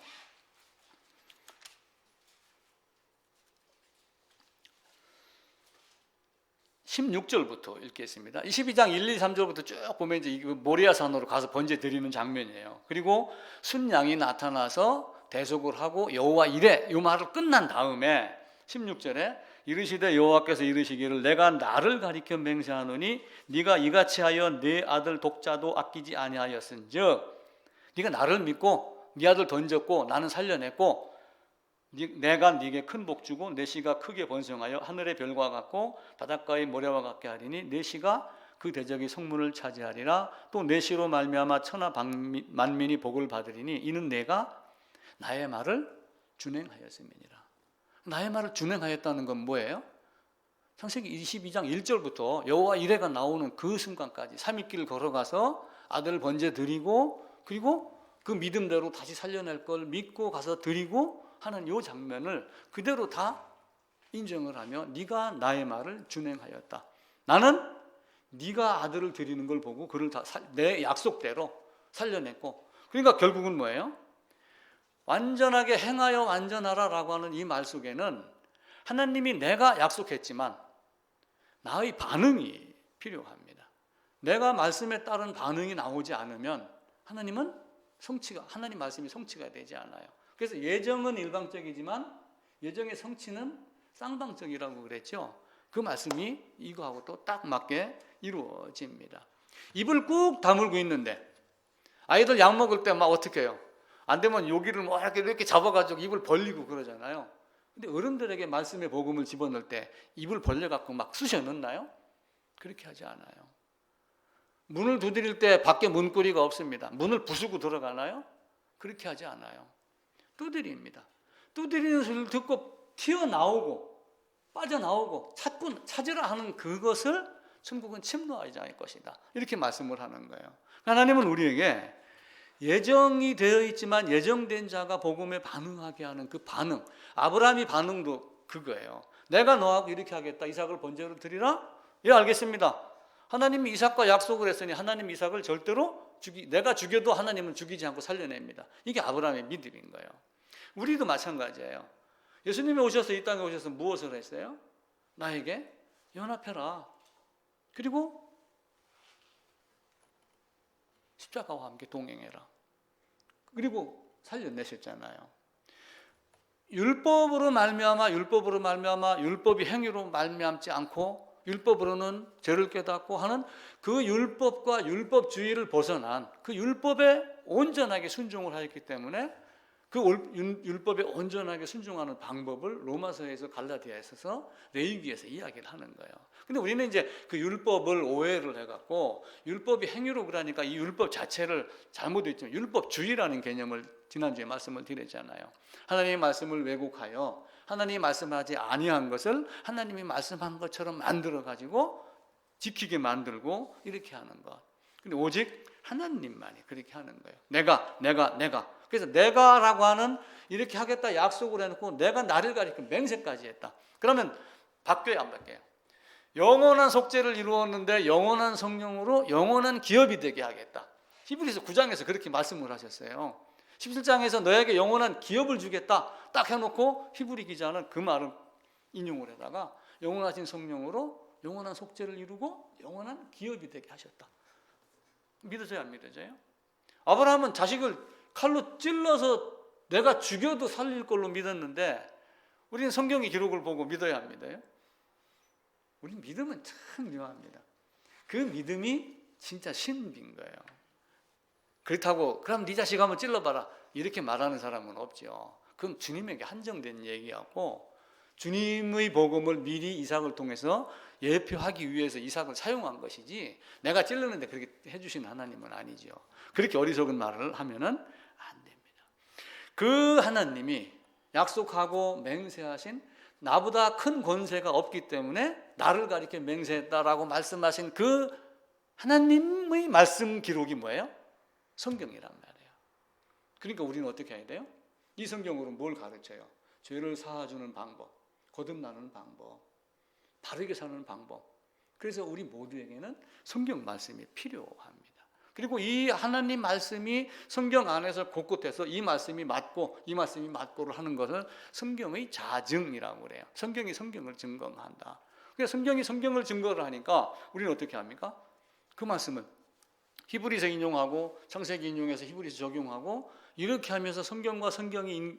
16절부터 읽겠습니다. 22장 1, 2, 3절부터 쭉 보면 이제 모리아산으로 가서 번제 드리는 장면이에요. 그리고 순양이 나타나서 대속을 하고 여호와 이래 이 말을 끝난 다음에 16절에 이르시되 여호와께서 이르시기를 내가 나를 가리켜 맹세하노니 네가 이같이 하여 네 아들 독자도 아끼지 아니하였은즉 네가 나를 믿고 네 아들 던졌고 나는 살려냈고 내가 네게 큰 복 주고 내 씨가 크게 번성하여 하늘의 별과 같고 바닷가의 모래와 같게 하리니 내 씨가 그 대적의 성문을 차지하리라. 또 내 씨로 말미암아 천하 만민이 복을 받으리니 이는 내가 나의 말을 준행하였음이니라. 나의 말을 준행하였다는 건 뭐예요? 창세기 22장 1절부터 여호와 이레가 나오는 그 순간까지 3일길 걸어가서 아들 번제 드리고 그리고 그 믿음대로 다시 살려낼 걸 믿고 가서 드리고 하는 이 장면을 그대로 다 인정을 하며 네가 나의 말을 준행하였다. 나는 네가 아들을 드리는 걸 보고 그를 다 내 약속대로 살려냈고 그러니까 결국은 뭐예요? 완전하게 행하여 완전하라라고 하는 이 말 속에는 하나님이 내가 약속했지만 나의 반응이 필요합니다. 내가 말씀에 따른 반응이 나오지 않으면 하나님 말씀이 성취가 되지 않아요. 그래서 예정은 일방적이지만 예정의 성취는 쌍방적이라고 그랬죠. 그 말씀이 이거하고 또 딱 맞게 이루어집니다. 입을 꾹 다물고 있는데 아이들 약 먹을 때 막 어떻게 해요? 안 되면 여기를 뭐 이렇게 잡아가지고 입을 벌리고 그러잖아요. 근데 어른들에게 말씀의 복음을 집어넣을 때 입을 벌려갖고 막 쑤셔 넣나요? 그렇게 하지 않아요. 문을 두드릴 때 밖에 문고리가 없습니다. 문을 부수고 들어가나요? 그렇게 하지 않아요. 두드립니다. 두드리는 소리를 듣고 튀어나오고 빠져나오고 찾으라 하는 그것을 천국은 침노하지 않을 것이다. 이렇게 말씀을 하는 거예요. 하나님은 우리에게 예정이 되어 있지만 예정된 자가 복음에 반응하게 하는 그 반응, 아브라함의 반응도 그거예요. 내가 너하고 이렇게 하겠다. 이삭을 번제로 드리라? 예, 알겠습니다. 하나님이 이삭과 약속을 했으니 하나님 이삭을 절대로 내가 죽여도 하나님은 죽이지 않고 살려냅니다. 이게 아브라함의 믿음인 거예요. 우리도 마찬가지예요. 예수님이 오셔서 이 땅에 오셔서 무엇을 했어요? 나에게 연합해라. 그리고 십자가와 함께 동행해라. 그리고 살려내셨잖아요. 율법으로 말미암아 율법이 행위로 말미암지 않고 율법으로는 죄를 깨닫고 하는 그 율법과 율법주의를 벗어난 그 율법에 온전하게 순종을 하였기 때문에 그 율법에 온전하게 순종하는 방법을 로마서에서 갈라디아에서 레위기에서 이야기를 하는 거예요. 근데 우리는 이제 그 율법을 오해를 해갖고 율법이 행위로 그러니까 이 율법 자체를 잘못했지만 율법주의라는 개념을 지난주에 말씀을 드렸잖아요. 하나님의 말씀을 왜곡하여 하나님이 말씀하지 아니한 것을 하나님이 말씀한 것처럼 만들어가지고 지키게 만들고 이렇게 하는 것. 근데 오직 하나님만이 그렇게 하는 거예요. 내가. 그래서 내가라고 하는 이렇게 하겠다 약속을 해놓고 내가 나를 가리켜 맹세까지 했다. 그러면 바뀌어요, 안 바뀌어요? 영원한 속죄를 이루었는데 영원한 성령으로 영원한 기업이 되게 하겠다. 히브리서 9장에서 그렇게 말씀을 하셨어요. 17장에서 너에게 영원한 기업을 주겠다 딱 해놓고 히브리 기자는 그 말을 인용을 해다가 영원하신 성령으로 영원한 속죄를 이루고 영원한 기업이 되게 하셨다. 믿어져요, 안 믿어져요? 아브라함은 자식을 칼로 찔러서 내가 죽여도 살릴 걸로 믿었는데 우리는 성경의 기록을 보고 믿어야 합니다요. 우리 믿음은 참 묘합니다. 그 믿음이 진짜 신비인 거예요. 그렇다고 그럼 네 자식 한번 찔러봐라 이렇게 말하는 사람은 없죠. 그건 주님에게 한정된 얘기였고 주님의 복음을 미리 이삭을 통해서 예표하기 위해서 이삭을 사용한 것이지 내가 찔르는데 그렇게 해주신 하나님은 아니죠. 그렇게 어리석은 말을 하면은 안 됩니다. 그 하나님이 약속하고 맹세하신 나보다 큰 권세가 없기 때문에 나를 가리켜 맹세했다라고 말씀하신 그 하나님의 말씀 기록이 뭐예요? 성경이란 말이에요. 그러니까 우리는 어떻게 해야 돼요? 이 성경으로 뭘 가르쳐요? 죄를 사하주는 방법, 거듭나는 방법, 바르게 사는 방법. 그래서 우리 모두에게는 성경 말씀이 필요합니다. 그리고 이 하나님 말씀이 성경 안에서 곳곳에서 이 말씀이 맞고 이 말씀이 맞고를 하는 것을 성경의 자증이라고 그래요. 성경이 성경을 증거한다. 그래서 성경이 성경을 증거를 하니까 우리는 어떻게 합니까? 그 말씀을 히브리서 인용하고 창세기 인용해서 히브리서 적용하고 이렇게 하면서 성경과 성경이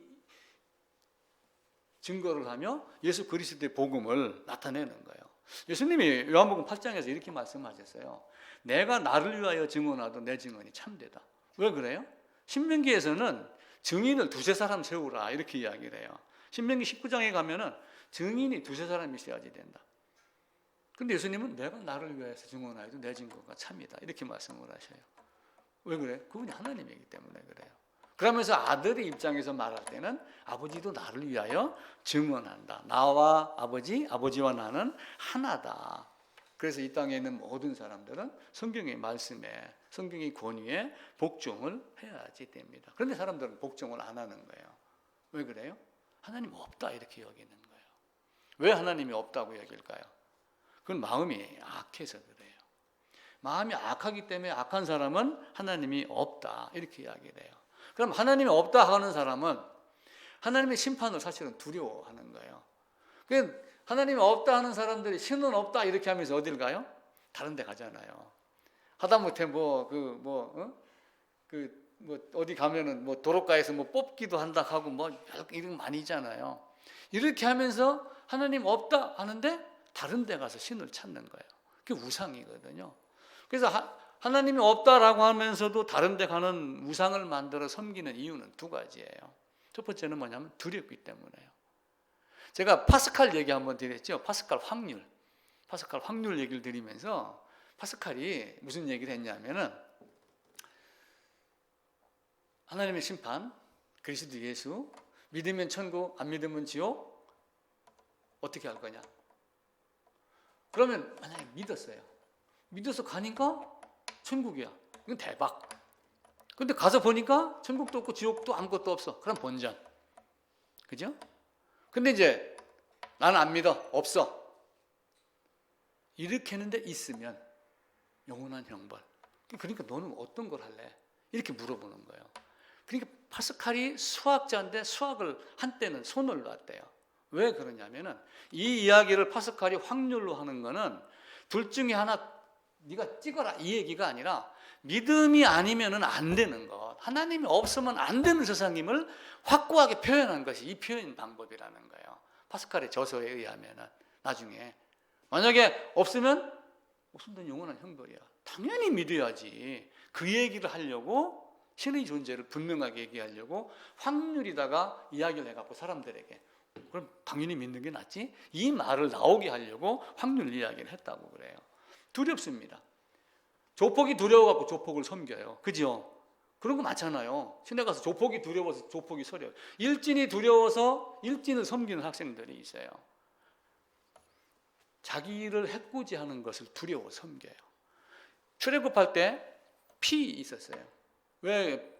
증거를 하며 예수 그리스도의 복음을 나타내는 거예요. 예수님이 요한복음 8장에서 이렇게 말씀하셨어요. 내가 나를 위하여 증언하도 내 증언이 참되다. 왜 그래요? 신명기에서는 증인을 두세 사람 세우라 이렇게 이야기를 해요. 신명기 19장에 가면은 증인이 두세 사람이 있어야지 된다. 근데 예수님은 내가 나를 위하여서 증언하여도 내 증거가 참이다 이렇게 말씀을 하셔요. 왜 그래? 그분이 하나님이기 때문에 그래요. 그러면서 아들의 입장에서 말할 때는 아버지도 나를 위하여 증언한다. 나와 아버지, 아버지와 나는 하나다. 그래서 이 땅에 있는 모든 사람들은 성경의 말씀에, 성경의 권위에 복종을 해야지 됩니다. 그런데 사람들은 복종을 안 하는 거예요. 왜 그래요? 하나님 없다 이렇게 여기는 거예요. 왜 하나님이 없다고 여길까요? 그건 마음이 악해서 그래요. 마음이 악하기 때문에 악한 사람은 하나님이 없다 이렇게 이야기를 해요. 그럼 하나님이 없다 하는 사람은 하나님의 심판을 사실은 두려워하는 거예요. 그러니까 하나님이 없다 하는 사람들이 신은 없다 이렇게 하면서 어딜 가요? 다른 데 가잖아요. 하다못해 어디 가면은 뭐 도로가에서 뭐 뽑기도 한다 하고 뭐 이런 거 많이 있잖아요. 이렇게 하면서 하나님 없다 하는데 다른 데 가서 신을 찾는 거예요. 그게 우상이거든요. 그래서 하나님이 없다라고 하면서도 다른 데 가는 우상을 만들어 섬기는 이유는 두 가지예요. 첫 번째는 뭐냐면 두렵기 때문에요. 제가 파스칼 얘기 한번 드렸죠. 파스칼 확률 얘기를 드리면서 파스칼이 무슨 얘기를 했냐면은 하나님의 심판, 그리스도 예수, 믿으면 천국, 안 믿으면 지옥, 어떻게 할 거냐? 그러면 만약에 믿어서 가니까 천국이야. 이건 대박. 근데 가서 보니까 천국도 없고 지옥도 아무것도 없어. 그럼 본전. 그죠? 근데 이제 나는 안 믿어. 없어. 이렇게 했는데 있으면 영원한 형벌. 그러니까 너는 어떤 걸 할래? 이렇게 물어보는 거예요. 그러니까 파스칼이 수학자인데 수학을 한때는 손을 놨대요. 왜 그러냐면은 이 이야기를 파스칼이 확률로 하는 거는 둘 중에 하나 네가 찍어라 이 얘기가 아니라 믿음이 아니면은 안 되는 것, 하나님이 없으면 안 되는 세상임을 확고하게 표현한 것이 이 표현 방법이라는 거예요. 파스칼의 저서에 의하면은 나중에 만약에 없으면 영원한 형벌이야. 당연히 믿어야지. 그 얘기를 하려고 신의 존재를 분명하게 얘기하려고 확률이다가 이야기를 해갖고 사람들에게 그럼 당연히 믿는 게 낫지? 이 말을 나오게 하려고 확률 이야기를 했다고 그래요. 두렵습니다. 조폭이 두려워갖고 조폭을 섬겨요. 그죠? 그런 거 많잖아요. 시내 가서 조폭이 두려워서 조폭이 서려요. 일진이 두려워서 일진을 섬기는 학생들이 있어요. 자기를 해코지하는 것을 두려워 섬겨요. 출애굽할 때 피 있었어요. 왜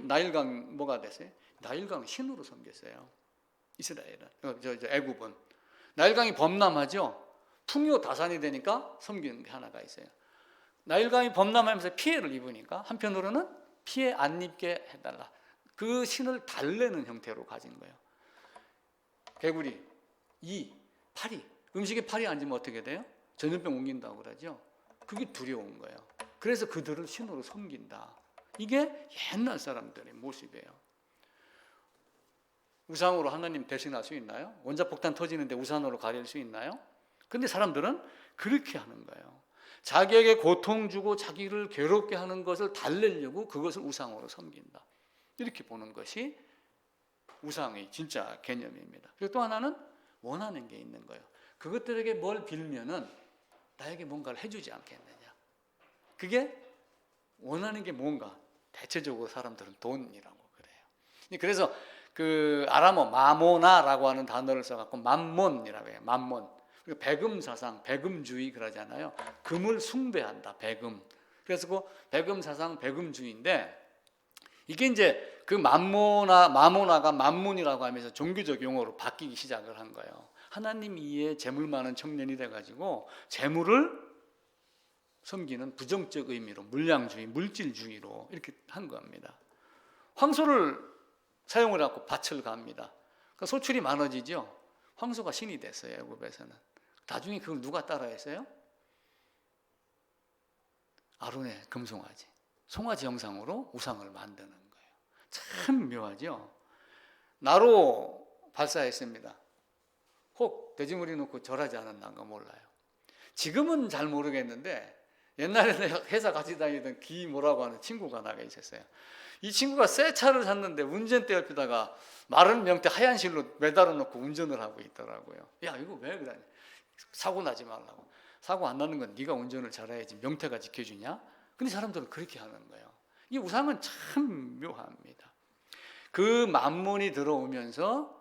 나일강 뭐가 됐어요? 나일강 신으로 섬겼어요. 이스라엘은 애굽은 나일강이 범람하죠. 풍요다산이 되니까 섬기는 게 하나가 있어요. 나일강이 범람하면서 피해를 입으니까 한편으로는 피해 안 입게 해달라. 그 신을 달래는 형태로 가진 거예요. 개구리, 파리. 음식에 파리 앉으면 어떻게 돼요? 전염병 옮긴다고 그러죠. 그게 두려운 거예요. 그래서 그들을 신으로 섬긴다. 이게 옛날 사람들의 모습이에요. 우상으로 하나님 대신할 수 있나요? 원자폭탄 터지는데 우산으로 가릴 수 있나요? 근데 사람들은 그렇게 하는 거예요. 자기에게 고통 주고 자기를 괴롭게 하는 것을 달래려고 그것을 우상으로 섬긴다. 이렇게 보는 것이 우상의 진짜 개념입니다. 그리고 또 하나는 원하는 게 있는 거예요. 그것들에게 뭘 빌면은 나에게 뭔가를 해주지 않겠느냐. 그게 원하는 게 뭔가 대체적으로 사람들은 돈이라고 그래요. 그래서 그 아람어 마모나라고 하는 단어를 써갖고 맘몬이라고 해요. 맘몬. 그리고 배금사상, 배금주의 그러잖아요. 금을 숭배한다. 배금. 그래서 그 배금사상, 배금주의인데 이게 이제 그 마모나가 만문이라고 하면서 종교적 용어로 바뀌기 시작을 한 거예요. 하나님 이외에 재물 많은 청년이 돼가지고 재물을 섬기는 부정적 의미로 물량주의, 물질주의로 이렇게 한 겁니다. 황소를 사용을 하고 밭을 갑니다. 그러니까 소출이 많아지죠. 황소가 신이 됐어요. 애굽에서는. 나중에 그걸 누가 따라했어요? 아론의 금송아지, 송아지 형상으로 우상을 만드는 거예요. 참 묘하죠. 나로 발사했습니다. 혹 돼지머리 놓고 절하지 않았는가 몰라요. 지금은 잘 모르겠는데 옛날에는 회사 같이 다니던 기 뭐라고 하는 친구가 나가 있었어요. 이 친구가 새 차를 샀는데 운전대 옆에다가 마른 명태 하얀 실로 매달아 놓고 운전을 하고 있더라고요. 야, 이거 왜 그러냐? 사고 나지 말라고. 사고 안 나는 건 네가 운전을 잘해야지 명태가 지켜주냐? 근데 사람들은 그렇게 하는 거예요. 이 우상은 참 묘합니다. 그 만문이 들어오면서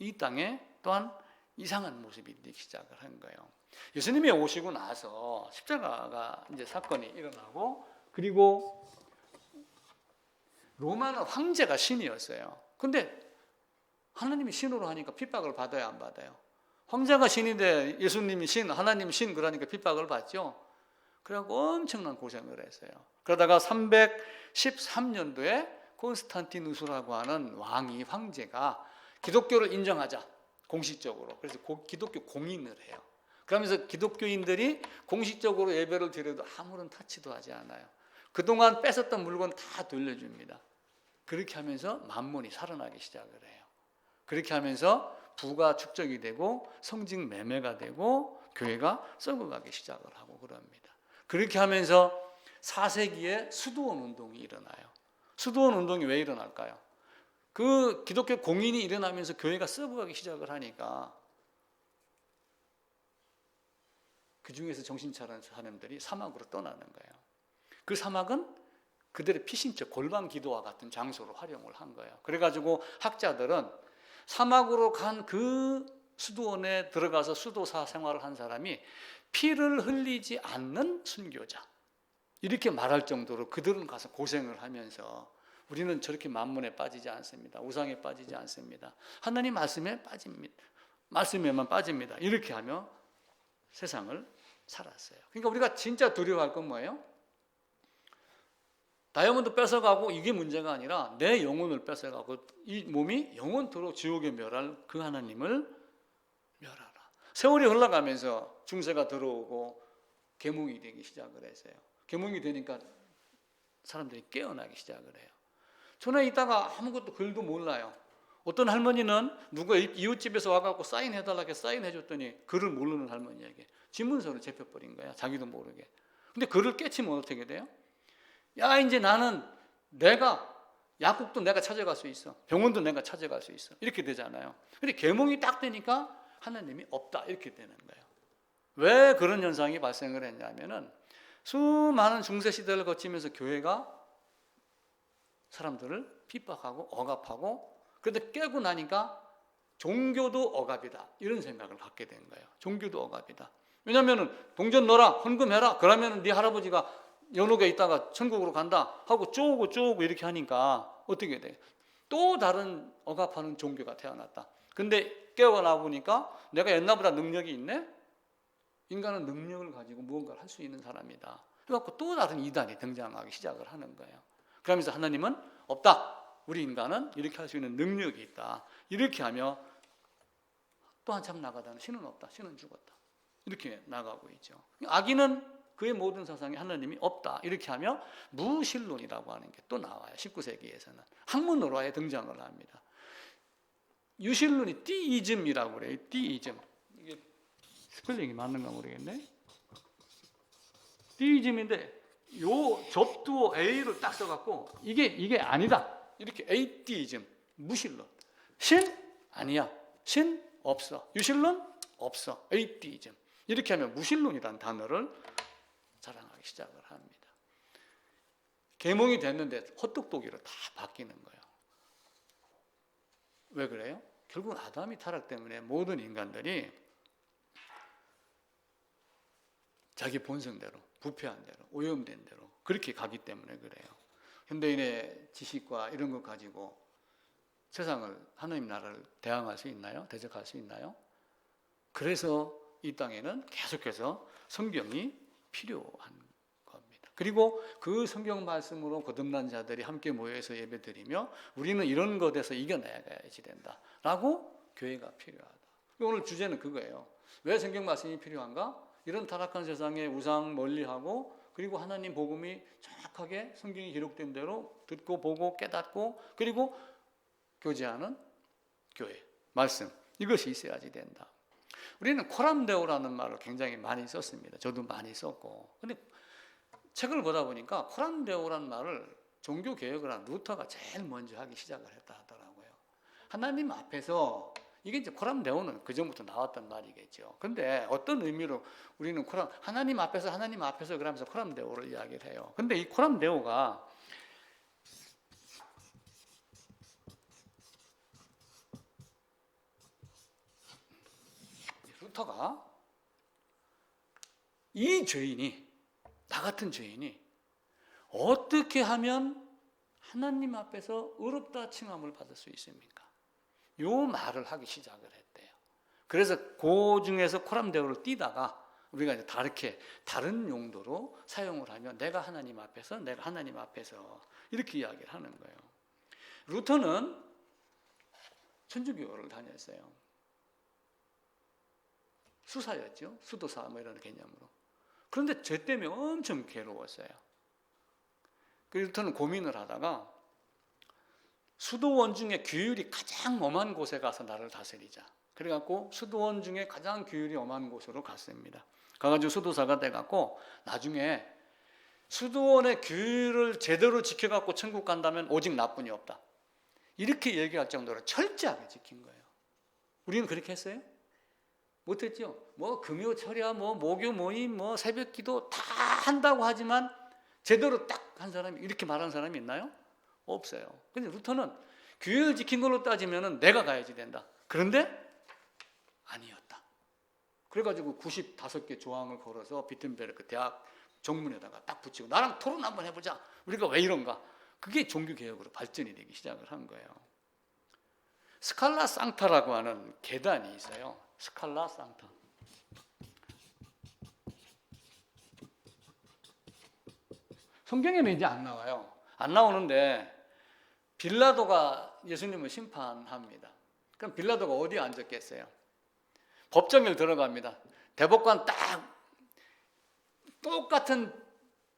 이 땅에 또한 이상한 모습이 되기 시작을 한 거예요. 예수님이 오시고 나서 십자가가 이제 사건이 일어나고, 그리고 로마는 황제가 신이었어요. 근데 하나님이 신으로 하니까 핍박을 받아야 안 받아요? 황제가 신인데 예수님이 신, 하나님 신 그러니까 핍박을 받죠. 그래갖고 엄청난 고생을 했어요. 그러다가 313년도에 콘스탄티누스라고 하는 왕이, 황제가 기독교를 인정하자, 공식적으로. 그래서 기독교 공인을 해요. 그러면서 기독교인들이 공식적으로 예배를 드려도 아무런 타치도 하지 않아요. 그동안 뺏었던 물건 다 돌려줍니다. 그렇게 하면서 만몬이 살아나기 시작을 해요. 그렇게 하면서 부가 축적이 되고 성직 매매가 되고 교회가 썩어가기 시작을 하고 그럽니다. 그렇게 하면서 4세기에 수도원 운동이 일어나요. 수도원 운동이 왜 일어날까요? 그 기독교 공인이 일어나면서 교회가 썩어가기 시작을 하니까 그 중에서 정신 차린 사람들이 사막으로 떠나는 거예요. 그 사막은 그들의 피신처 골방 기도와 같은 장소로 활용을 한 거예요. 그래가지고 학자들은 사막으로 간 그 수도원에 들어가서 수도사 생활을 한 사람이 피를 흘리지 않는 순교자, 이렇게 말할 정도로 그들은 가서 고생을 하면서 우리는 저렇게 만문에 빠지지 않습니다. 우상에 빠지지 않습니다. 하나님 말씀에 빠집니다. 말씀에만 빠집니다. 이렇게 하며 세상을 살았어요. 그러니까 우리가 진짜 두려워할 건 뭐예요? 다이아몬드 뺏어가고 이게 문제가 아니라 내 영혼을 뺏어가고 이 몸이 영원토록 지옥에 멸할 그 하나님을 멸하라. 세월이 흘러가면서 중세가 들어오고 계몽이 되기 시작을 했어요. 계몽이 되니까 사람들이 깨어나기 시작을 해요. 저는 이따가 아무것도 글도 몰라요. 어떤 할머니는 누가 이웃집에서 와갖고 사인해달라고 사인해줬더니 글을 모르는 할머니에게 지문서를 제펴버린 거야. 자기도 모르게. 근데 글을 깨치면 어떻게 돼요? 야, 이제 나는 내가 약국도 내가 찾아갈 수 있어. 병원도 내가 찾아갈 수 있어. 이렇게 되잖아요. 근데 계몽이 딱 되니까 하나님이 없다. 이렇게 되는 거예요. 왜 그런 현상이 발생을 했냐면은 수많은 중세 시대를 거치면서 교회가 사람들을 핍박하고 억압하고, 그런데 깨고 나니까 종교도 억압이다. 이런 생각을 갖게 된 거예요. 종교도 억압이다. 왜냐면은 동전 넣어라, 헌금해라. 그러면은 네 할아버지가 연옥에 있다가 천국으로 간다 하고 쪼고 이렇게 하니까 어떻게 돼? 또 다른 억압하는 종교가 태어났다. 근데 깨어나 보니까 내가 옛날보다 능력이 있네? 인간은 능력을 가지고 무언가를 할 수 있는 사람이다. 그래갖고 또 다른 이단이 등장하기 시작을 하는 거예요. 그러면서 하나님은 없다. 우리 인간은 이렇게 할 수 있는 능력이 있다. 이렇게 하며 또 한참 나가다는 신은 없다. 신은 죽었다. 이렇게 나가고 있죠. 악인은 그의 모든 사상에 하나님이 없다. 이렇게 하며 무신론이라고 하는 게 또 나와요. 19세기에서는. 학문으로 아예 등장을 합니다. 유실론이 디이즘이라고 그래요. 디이즘. 이게 스펠링이 맞는가 모르겠네. 디이즘인데 요 접두어 A를 딱 써갖고 이게 아니다. 이렇게 에이티이즘, 무실론. 신? 아니야. 신? 없어. 유실론? 없어. 에이티이즘. 이렇게 하면 무실론이라는 단어를 자랑하기 시작을 합니다. 계몽이 됐는데 헛똑똑이로 다 바뀌는 거예요. 왜 그래요? 결국은 아담이 타락 때문에 모든 인간들이 자기 본성대로, 부패한 대로, 오염된 대로 그렇게 가기 때문에 그래요. 현대인의 지식과 이런 것 가지고 세상을, 하나님 나라를 대항할 수 있나요? 대적할 수 있나요? 그래서 이 땅에는 계속해서 성경이 필요한 겁니다. 그리고 그 성경 말씀으로 거듭난 자들이 함께 모여서 예배드리며 우리는 이런 것에서 이겨내야지 된다라고 교회가 필요하다. 오늘 주제는 그거예요. 왜 성경 말씀이 필요한가? 이런 타락한 세상에 우상 멀리하고 그리고 하나님 복음이 정확하게 성경이 기록된 대로 듣고 보고 깨닫고 그리고 교제하는 교회, 말씀, 이것이 있어야지 된다. 우리는 코람데오라는 말을 굉장히 많이 썼습니다. 저도 많이 썼고. 근데 책을 보다 보니까 코람데오라는 말을 종교개혁을 한 루터가 제일 먼저 하기 시작을 했다 하더라고요. 하나님 앞에서, 이게 이제 코람데오는 그 전부터 나왔던 말이겠죠. 근데 어떤 의미로 우리는 하나님 앞에서 그러면서 코람데오를 이야기를 해요. 근데 이 코람데오가 루터가 이 죄인이, 나 같은 죄인이 어떻게 하면 하나님 앞에서 의롭다 칭함을 받을 수 있습니까? 요 말을 하기 시작을 했대요. 그래서 그 중에서 코람데오를 띄다가 우리가 이제 다른 용도로 사용을 하면 내가 하나님 앞에서 이렇게 이야기를 하는 거예요. 루터는 천주교를 다녔어요. 수사였죠. 수도사 뭐 이런 개념으로. 그런데 죄 때문에 엄청 괴로웠어요. 그래서 루터는 고민을 하다가 수도원 중에 규율이 가장 엄한 곳에 가서 나를 다스리자. 그래갖고 수도원 중에 가장 규율이 엄한 곳으로 갔습니다. 가가지고 수도사가 돼갖고 나중에 수도원의 규율을 제대로 지켜갖고 천국 간다면 오직 나뿐이 없다. 이렇게 얘기할 정도로 철저하게 지킨 거예요. 우리는 그렇게 했어요? 못했죠. 뭐 금요 철야, 뭐 목요 모임, 뭐 새벽기도 다 한다고 하지만 제대로 딱 한 사람이, 이렇게 말하는 사람이 있나요? 없어요. 근데 루터는 규율 지킨 걸로 따지면은 내가 가야지 된다. 그런데 아니었다. 그래가지고 95개 조항을 걸어서 비튼베르크 대학 정문에다가 딱 붙이고 나랑 토론 한번 해보자. 우리가 왜 이런가? 그게 종교개혁으로 발전이 되기 시작을 한 거예요. 스칼라 상타라고 하는 계단이 있어요. 스칼라 상타. 성경에는 이제 안 나와요. 안 나오는데 빌라도가 예수님을 심판합니다. 그럼 빌라도가 어디에 앉았겠어요? 법정에 들어갑니다. 대법관 딱 똑같은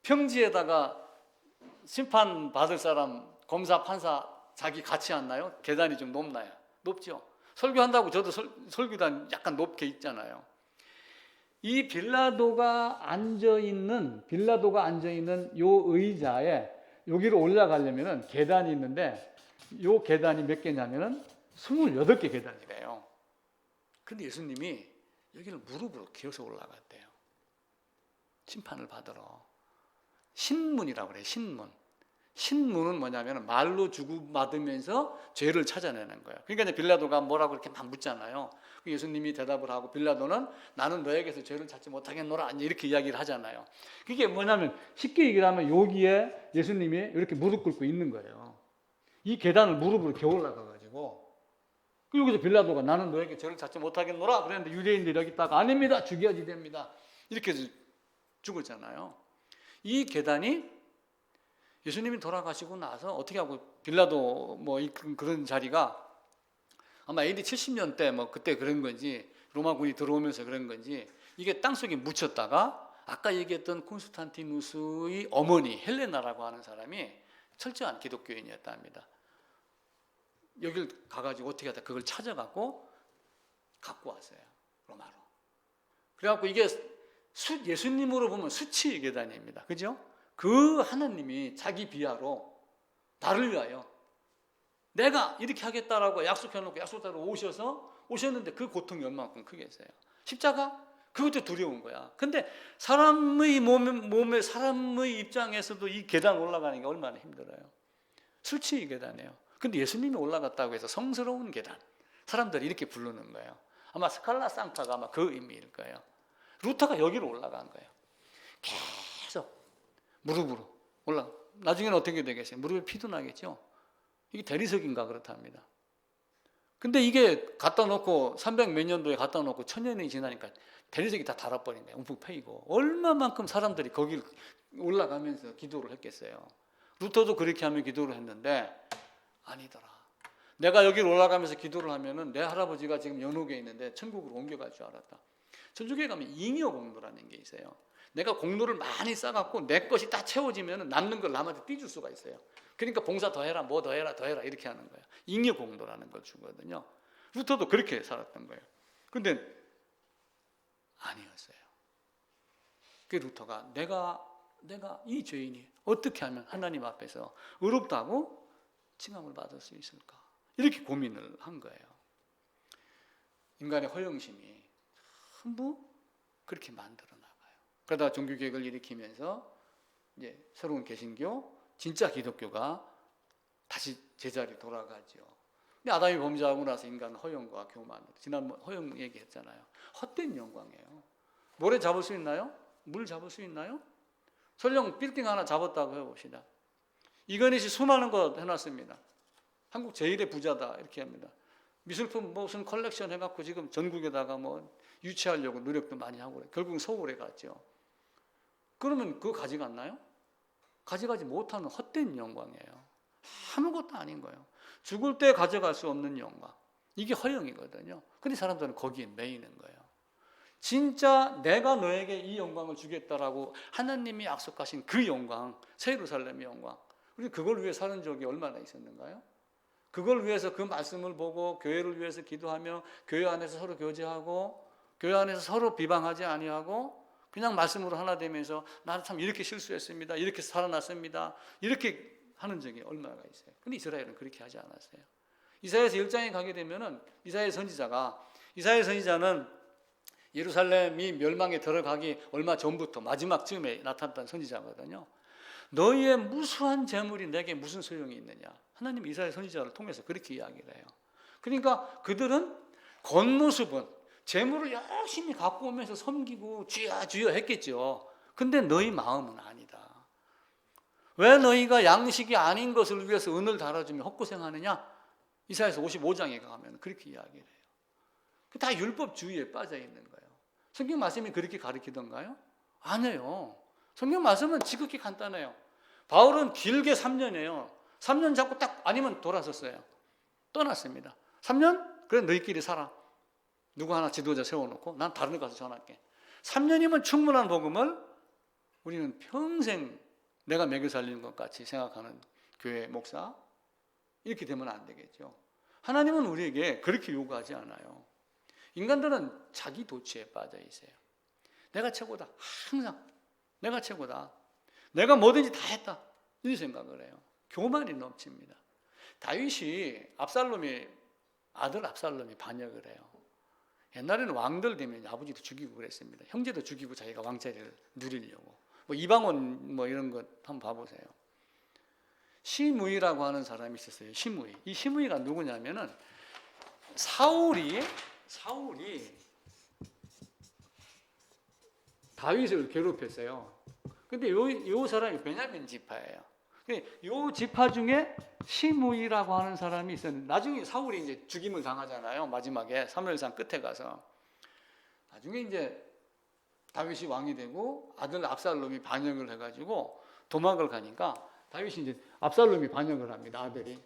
평지에다가 심판받을 사람, 검사, 판사 자기 같이 앉나요? 계단이 좀 높나요? 높죠. 설교한다고 저도 설교단 약간 높게 있잖아요. 이 빌라도가 앉아있는 요 의자에 여기로 올라가려면은 계단이 있는데 요 계단이 몇 개냐면은 28개 계단이래요. 근데 예수님이 여기를 무릎으로 기어서 올라갔대요. 심판을 받으러. 신문이라고 그래요. 신문. 신문은 뭐냐면 말로 주고받으면서 죄를 찾아내는 거예요. 그러니까 이제 빌라도가 뭐라고 이렇게 막 묻잖아요. 예수님이 대답을 하고 빌라도는 나는 너에게서 죄를 찾지 못하겠노라 이렇게 이야기를 하잖아요. 그게 뭐냐면 쉽게 얘기를 하면 여기에 예수님이 이렇게 무릎 꿇고 있는 거예요. 이 계단을 무릎으로 기어 올라가가지고 여기서 빌라도가 나는 너에게 죄를 찾지 못하겠노라 그랬는데 유대인들이 여기다가 아닙니다. 죽여야지 됩니다. 이렇게 해서 죽었잖아요. 이 계단이 예수님이 돌아가시고 나서 어떻게 하고 빌라도 뭐 그런 자리가 아마 AD 70년대 뭐 그때 그런 건지 로마군이 들어오면서 그런 건지 이게 땅속에 묻혔다가 아까 얘기했던 콘스탄티누스의 어머니 헬레나라고 하는 사람이 철저한 기독교인이었답니다. 여길 가가지고 어떻게 하다 그걸 찾아갖고 갖고 왔어요. 로마로. 그래갖고 이게 예수님으로 보면 수치 계단입니다. 그죠? 그 하나님이 자기 비하로 나를 위하여 내가 이렇게 하겠다라고 약속해놓고 약속대로 오셨는데 그 고통이 얼마만큼 크겠어요. 십자가? 그것도 두려운 거야. 근데 사람의 몸에 사람의 입장에서도 이 계단 올라가는 게 얼마나 힘들어요. 수치 계단이에요. 근데 예수님이 올라갔다고 해서 성스러운 계단. 사람들이 이렇게 부르는 거예요. 아마 스칼라 상타가 아마 그 의미일 거예요. 루터가 여기로 올라간 거예요. 계속 무릎으로 올라. 나중에는 어떻게 되겠어요? 무릎에 피도 나겠죠. 이게 대리석인가 그렇답니다. 근데 이게 갖다 놓고 300 몇 년도에 갖다 놓고 1000년이 지나니까 대리석이 다 닳아버린 거예요. 움푹 패이고. 얼마만큼 사람들이 거길 올라가면서 기도를 했겠어요. 루터도 그렇게 하면 기도를 했는데 아니더라. 내가 여기로 올라가면서 기도를 하면은 내 할아버지가 지금 연옥에 있는데 천국으로 옮겨갈 줄 알았다. 천주교에 가면 잉여 공로라는 게 있어요. 내가 공로를 많이 쌓아갖고 내 것이 다 채워지면 남는 걸 남한테 띄줄 수가 있어요. 그러니까 봉사 더 해라, 뭐 더 해라, 더 해라 이렇게 하는 거예요. 잉여 공로라는 걸 주거든요. 루터도 그렇게 살았던 거예요. 근데 아니었어요. 그 루터가 내가 이 죄인이 어떻게 하면 하나님 앞에서 의롭다고 칭함을 받을 수 있을까? 이렇게 고민을 한 거예요. 인간의 허영심이 전부 그렇게 만들어 나가요. 그러다 종교개혁을 일으키면서 이제 새로운 개신교, 진짜 기독교가 다시 제자리에 돌아가죠. 근데 아담이 범죄하고 나서 인간은 허영과 교만, 지난번 허영 얘기했잖아요. 헛된 영광이에요. 모래 잡을 수 있나요? 물 잡을 수 있나요? 설령 빌딩 하나 잡았다고 해봅시다. 이건희 씨 수많은 거 해놨습니다. 한국 제일의 부자다 이렇게 합니다. 미술품 무슨 컬렉션 해갖고 지금 전국에다가 뭐 유치하려고 노력도 많이 하고 그래요. 결국은 서울에 갔죠. 그러면 그거 가져갔나요? 가져가지 못하는 헛된 영광이에요. 아무것도 아닌 거예요. 죽을 때 가져갈 수 없는 영광. 이게 허영이거든요. 근데 사람들은 거기에 매이는 거예요. 진짜 내가 너에게 이 영광을 주겠다라고 하나님이 약속하신 그 영광, 새 예루살렘의 영광. 우리 그걸 위해 사는 적이 얼마나 있었는가요? 그걸 위해서 그 말씀을 보고 교회를 위해서 기도하며 교회 안에서 서로 교제하고 교회 안에서 서로 비방하지 아니하고 그냥 말씀으로 하나 되면서 나는 참 이렇게 실수했습니다. 이렇게 살아났습니다. 이렇게 하는 적이 얼마나 있어요. 근데 이스라엘은 그렇게 하지 않았어요. 이사야서 1장에 가게 되면은 이사야 선지자는 예루살렘이 멸망에 들어가기 얼마 전부터 마지막 쯤에 나타났던 선지자거든요. 너희의 무수한 재물이 내게 무슨 소용이 있느냐. 하나님 이사야 선지자를 통해서 그렇게 이야기를 해요. 그러니까 그들은 겉모습은 재물을 열심히 갖고 오면서 섬기고 주여 주여 했겠죠. 근데 너희 마음은 아니다. 왜 너희가 양식이 아닌 것을 위해서 은을 달아주며 헛고생하느냐? 이사야서 55장에 가면 그렇게 이야기를 해요. 다 율법주의에 빠져 있는 거예요. 성경 말씀이 그렇게 가르치던가요? 아니에요. 성경 말씀은 지극히 간단해요. 바울은 길게 3년이에요. 3년 잡고 딱 아니면 돌아섰어요. 떠났습니다. 3년? 그래 너희끼리 살아. 누구 하나 지도자 세워놓고 난 다른 데 가서 전할게. 3년이면 충분한 복음을 우리는 평생 내가 먹여 살리는 것 같이 생각하는 교회 목사 이렇게 되면 안 되겠죠. 하나님은 우리에게 그렇게 요구하지 않아요. 인간들은 자기 도취에 빠져 있어요. 내가 최고다. 항상 내가 최고다. 내가 뭐든지 다 했다. 이 생각을 해요. 교만이 넘칩니다. 다윗이 아들 압살롬이 반역을 해요. 옛날에는 왕들 되면 아버지도 죽이고 그랬습니다. 형제도 죽이고 자기가 왕자리를 누리려고. 뭐 이방원 뭐 이런 것 한번 봐보세요. 시므이라고 하는 사람이 있었어요. 시므이. 이 시므이가 누구냐면은 사울이 다윗을 괴롭혔어요. 근데 요 사람이 베냐민 지파예요. 요 지파 중에 시므이라고 하는 사람이 있었는데 나중에 사울이 이제 죽임을 당하잖아요. 마지막에 사무엘상 끝에 가서 나중에 이제 다윗이 왕이 되고 아들 압살롬이 반역을 해가지고 도망을 가니까 다윗이 이제 압살롬이 반역을 합니다. 아들이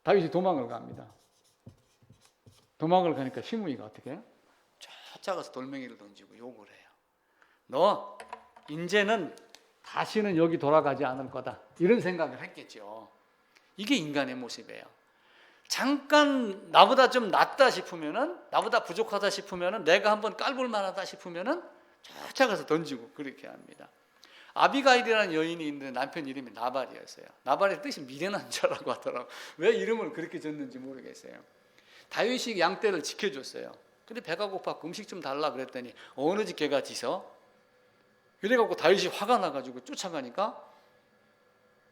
다윗이 도망을 갑니다. 도망을 가니까 시므이가 어떻게 해요? 쫓아가서 돌멩이를 던지고 욕을 해요. 너 이제는 다시는 여기 돌아가지 않을 거다. 이런 생각을 했겠죠. 이게 인간의 모습이에요. 잠깐 나보다 좀 낫다 싶으면은, 나보다 부족하다 싶으면은, 내가 한번 깔볼 만하다 싶으면은 쫓아가서 던지고 그렇게 합니다. 아비가일이라는 여인이 있는데 남편 이름이 나발이었어요. 나발의 뜻이 미련한 자라고 하더라고요. 왜 이름을 그렇게 졌는지 모르겠어요. 다윗이 양떼를 지켜줬어요. 근데 배가 고파 음식 좀 달라 그랬더니 어느 집 개가 짖어? 그래갖고 다윗이 화가 나가지고 쫓아가니까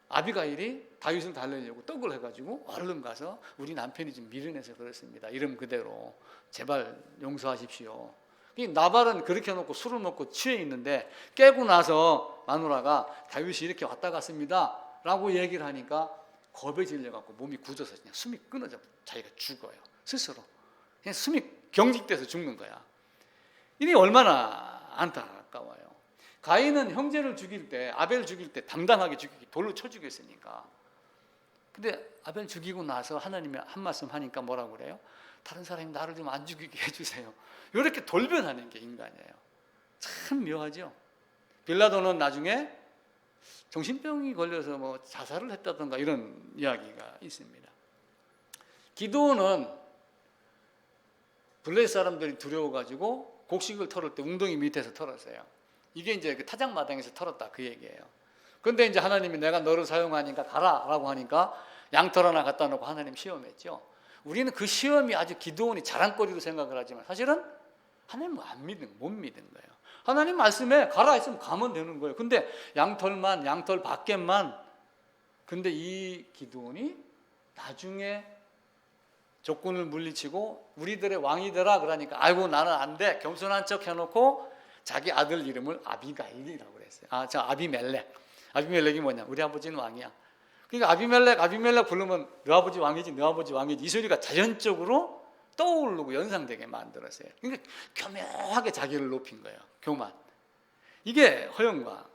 아비가일이 다윗을 달래려고 떡을 해가지고 얼른 가서 우리 남편이 좀 미련해서 그렇습니다. 이름 그대로 제발 용서하십시오. 나발은 그렇게 해놓고 술을 먹고 취해 있는데 깨고 나서 마누라가 다윗이 이렇게 왔다 갔습니다 라고 얘기를 하니까 겁에 질려갖고 몸이 굳어서 그냥 숨이 끊어져 자기가 죽어요. 스스로 그냥 숨이 경직돼서 죽는 거야. 이게 얼마나 안타까워요. 가인은 형제를 죽일 때, 아벨 죽일 때 당당하게 죽이기, 돌로 쳐 죽였으니까. 근데 아벨 죽이고 나서 하나님이 한 말씀 하니까 뭐라고 그래요? 다른 사람이 나를 좀 안 죽이게 해주세요. 이렇게 돌변하는 게 인간이에요. 참 묘하죠. 빌라도는 나중에 정신병이 걸려서 뭐 자살을 했다던가 이런 이야기가 있습니다. 기드온은 블레셋 사람들이 두려워가지고 곡식을 털을 때 웅덩이 밑에서 털었어요. 이게 이제 그 타작마당에서 털었다 그 얘기예요. 그런데 이제 하나님이 내가 너를 사용하니까 가라라고 하니까 양털 하나 갖다 놓고 하나님 시험했죠. 우리는 그 시험이 아주 기드온이 자랑거리로 생각을 하지만 사실은 하나님은 못 믿은 거예요. 하나님 말씀에 가라 했으면 가면 되는 거예요. 근데 양털 밖에만. 근데 이 기드온이 나중에 적군을 물리치고 우리들의 왕이 되라 그러니까 아이고 나는 안 돼. 겸손한 척 해놓고 자기 아들 이름을 아비가일이라고 그랬어요. 저 아비멜렉. 아비멜렉이 뭐냐? 우리 아버지는 왕이야. 그러니까 아비멜렉 부르면 너 아버지 왕이지, 이 소리가 자연적으로 떠오르고 연상되게 만들었어요. 그러니까 교묘하게 자기를 높인 거예요. 교만. 이게 허영과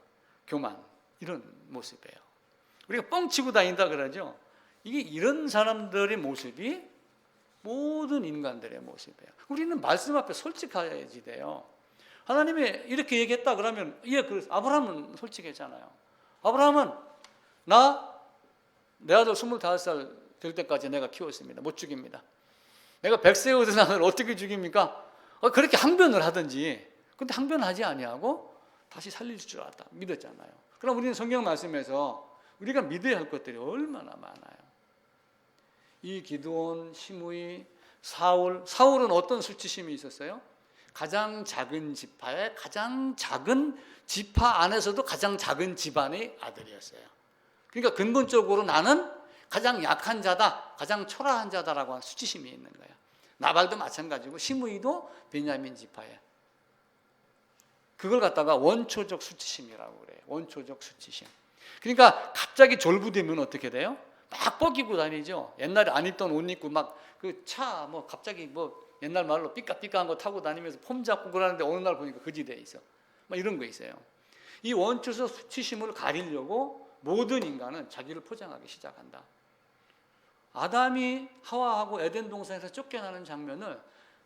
교만 이런 모습이에요. 우리가 뻥치고 다닌다 그러죠. 이게 이런 사람들의 모습이 모든 인간들의 모습이에요. 우리는 말씀 앞에 솔직해야지 돼요. 하나님이 이렇게 얘기했다 그러면 아브라함은 솔직했잖아요. 아브라함은 내 아들 25살 될 때까지 내가 키웠습니다. 못 죽입니다. 내가 100세 얻은 아들 어떻게 죽입니까? 그렇게 항변을 하든지. 근데 항변하지 아니하고 다시 살릴 줄 알았다. 믿었잖아요. 그럼 우리는 성경 말씀에서 우리가 믿어야 할 것들이 얼마나 많아요. 이 기드온, 시므이, 사울은 어떤 수치심이 있었어요? 가장 작은 지파의 가장 작은 지파 안에서도 가장 작은 집안의 아들이었어요. 그러니까 근본적으로 나는 가장 약한 자다, 가장 초라한 자다라고 하는 수치심이 있는 거예요. 나발도 마찬가지고 시므이도 베냐민 지파에. 그걸 갖다가 원초적 수치심이라고 그래요. 원초적 수치심. 그러니까 갑자기 졸부되면 어떻게 돼요? 막 뻐기고 다니죠. 옛날에 안 입던 옷 입고 막 그 차 갑자기 옛날 말로 삐까삐까한 거 타고 다니면서 폼 잡고 그러는데 어느 날 보니까 거지돼 있어. 막 이런 거 있어요. 이 원초적 수치심을 가리려고 모든 인간은 자기를 포장하기 시작한다. 아담이 하와하고 에덴 동산에서 쫓겨나는 장면을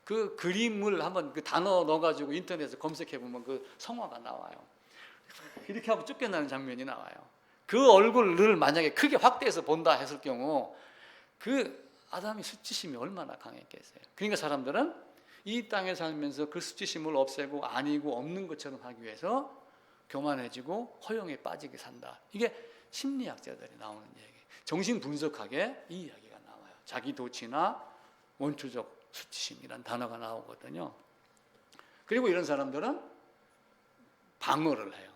그 그림을 한번 그 단어 넣어가지고 인터넷에 검색해 보면 그 성화가 나와요. 이렇게 하고 쫓겨나는 장면이 나와요. 그 얼굴을 만약에 크게 확대해서 본다 했을 경우 그 아담의 수치심이 얼마나 강했겠어요. 그러니까 사람들은 이 땅에 살면서 그 수치심을 없애고 아니고 없는 것처럼 하기 위해서 교만해지고 허영에 빠지게 산다. 이게 심리학자들이 나오는 얘기. 정신분석학에 이 이야기가 나와요. 자기 도취나 원초적 수치심이라는 단어가 나오거든요. 그리고 이런 사람들은 방어를 해요.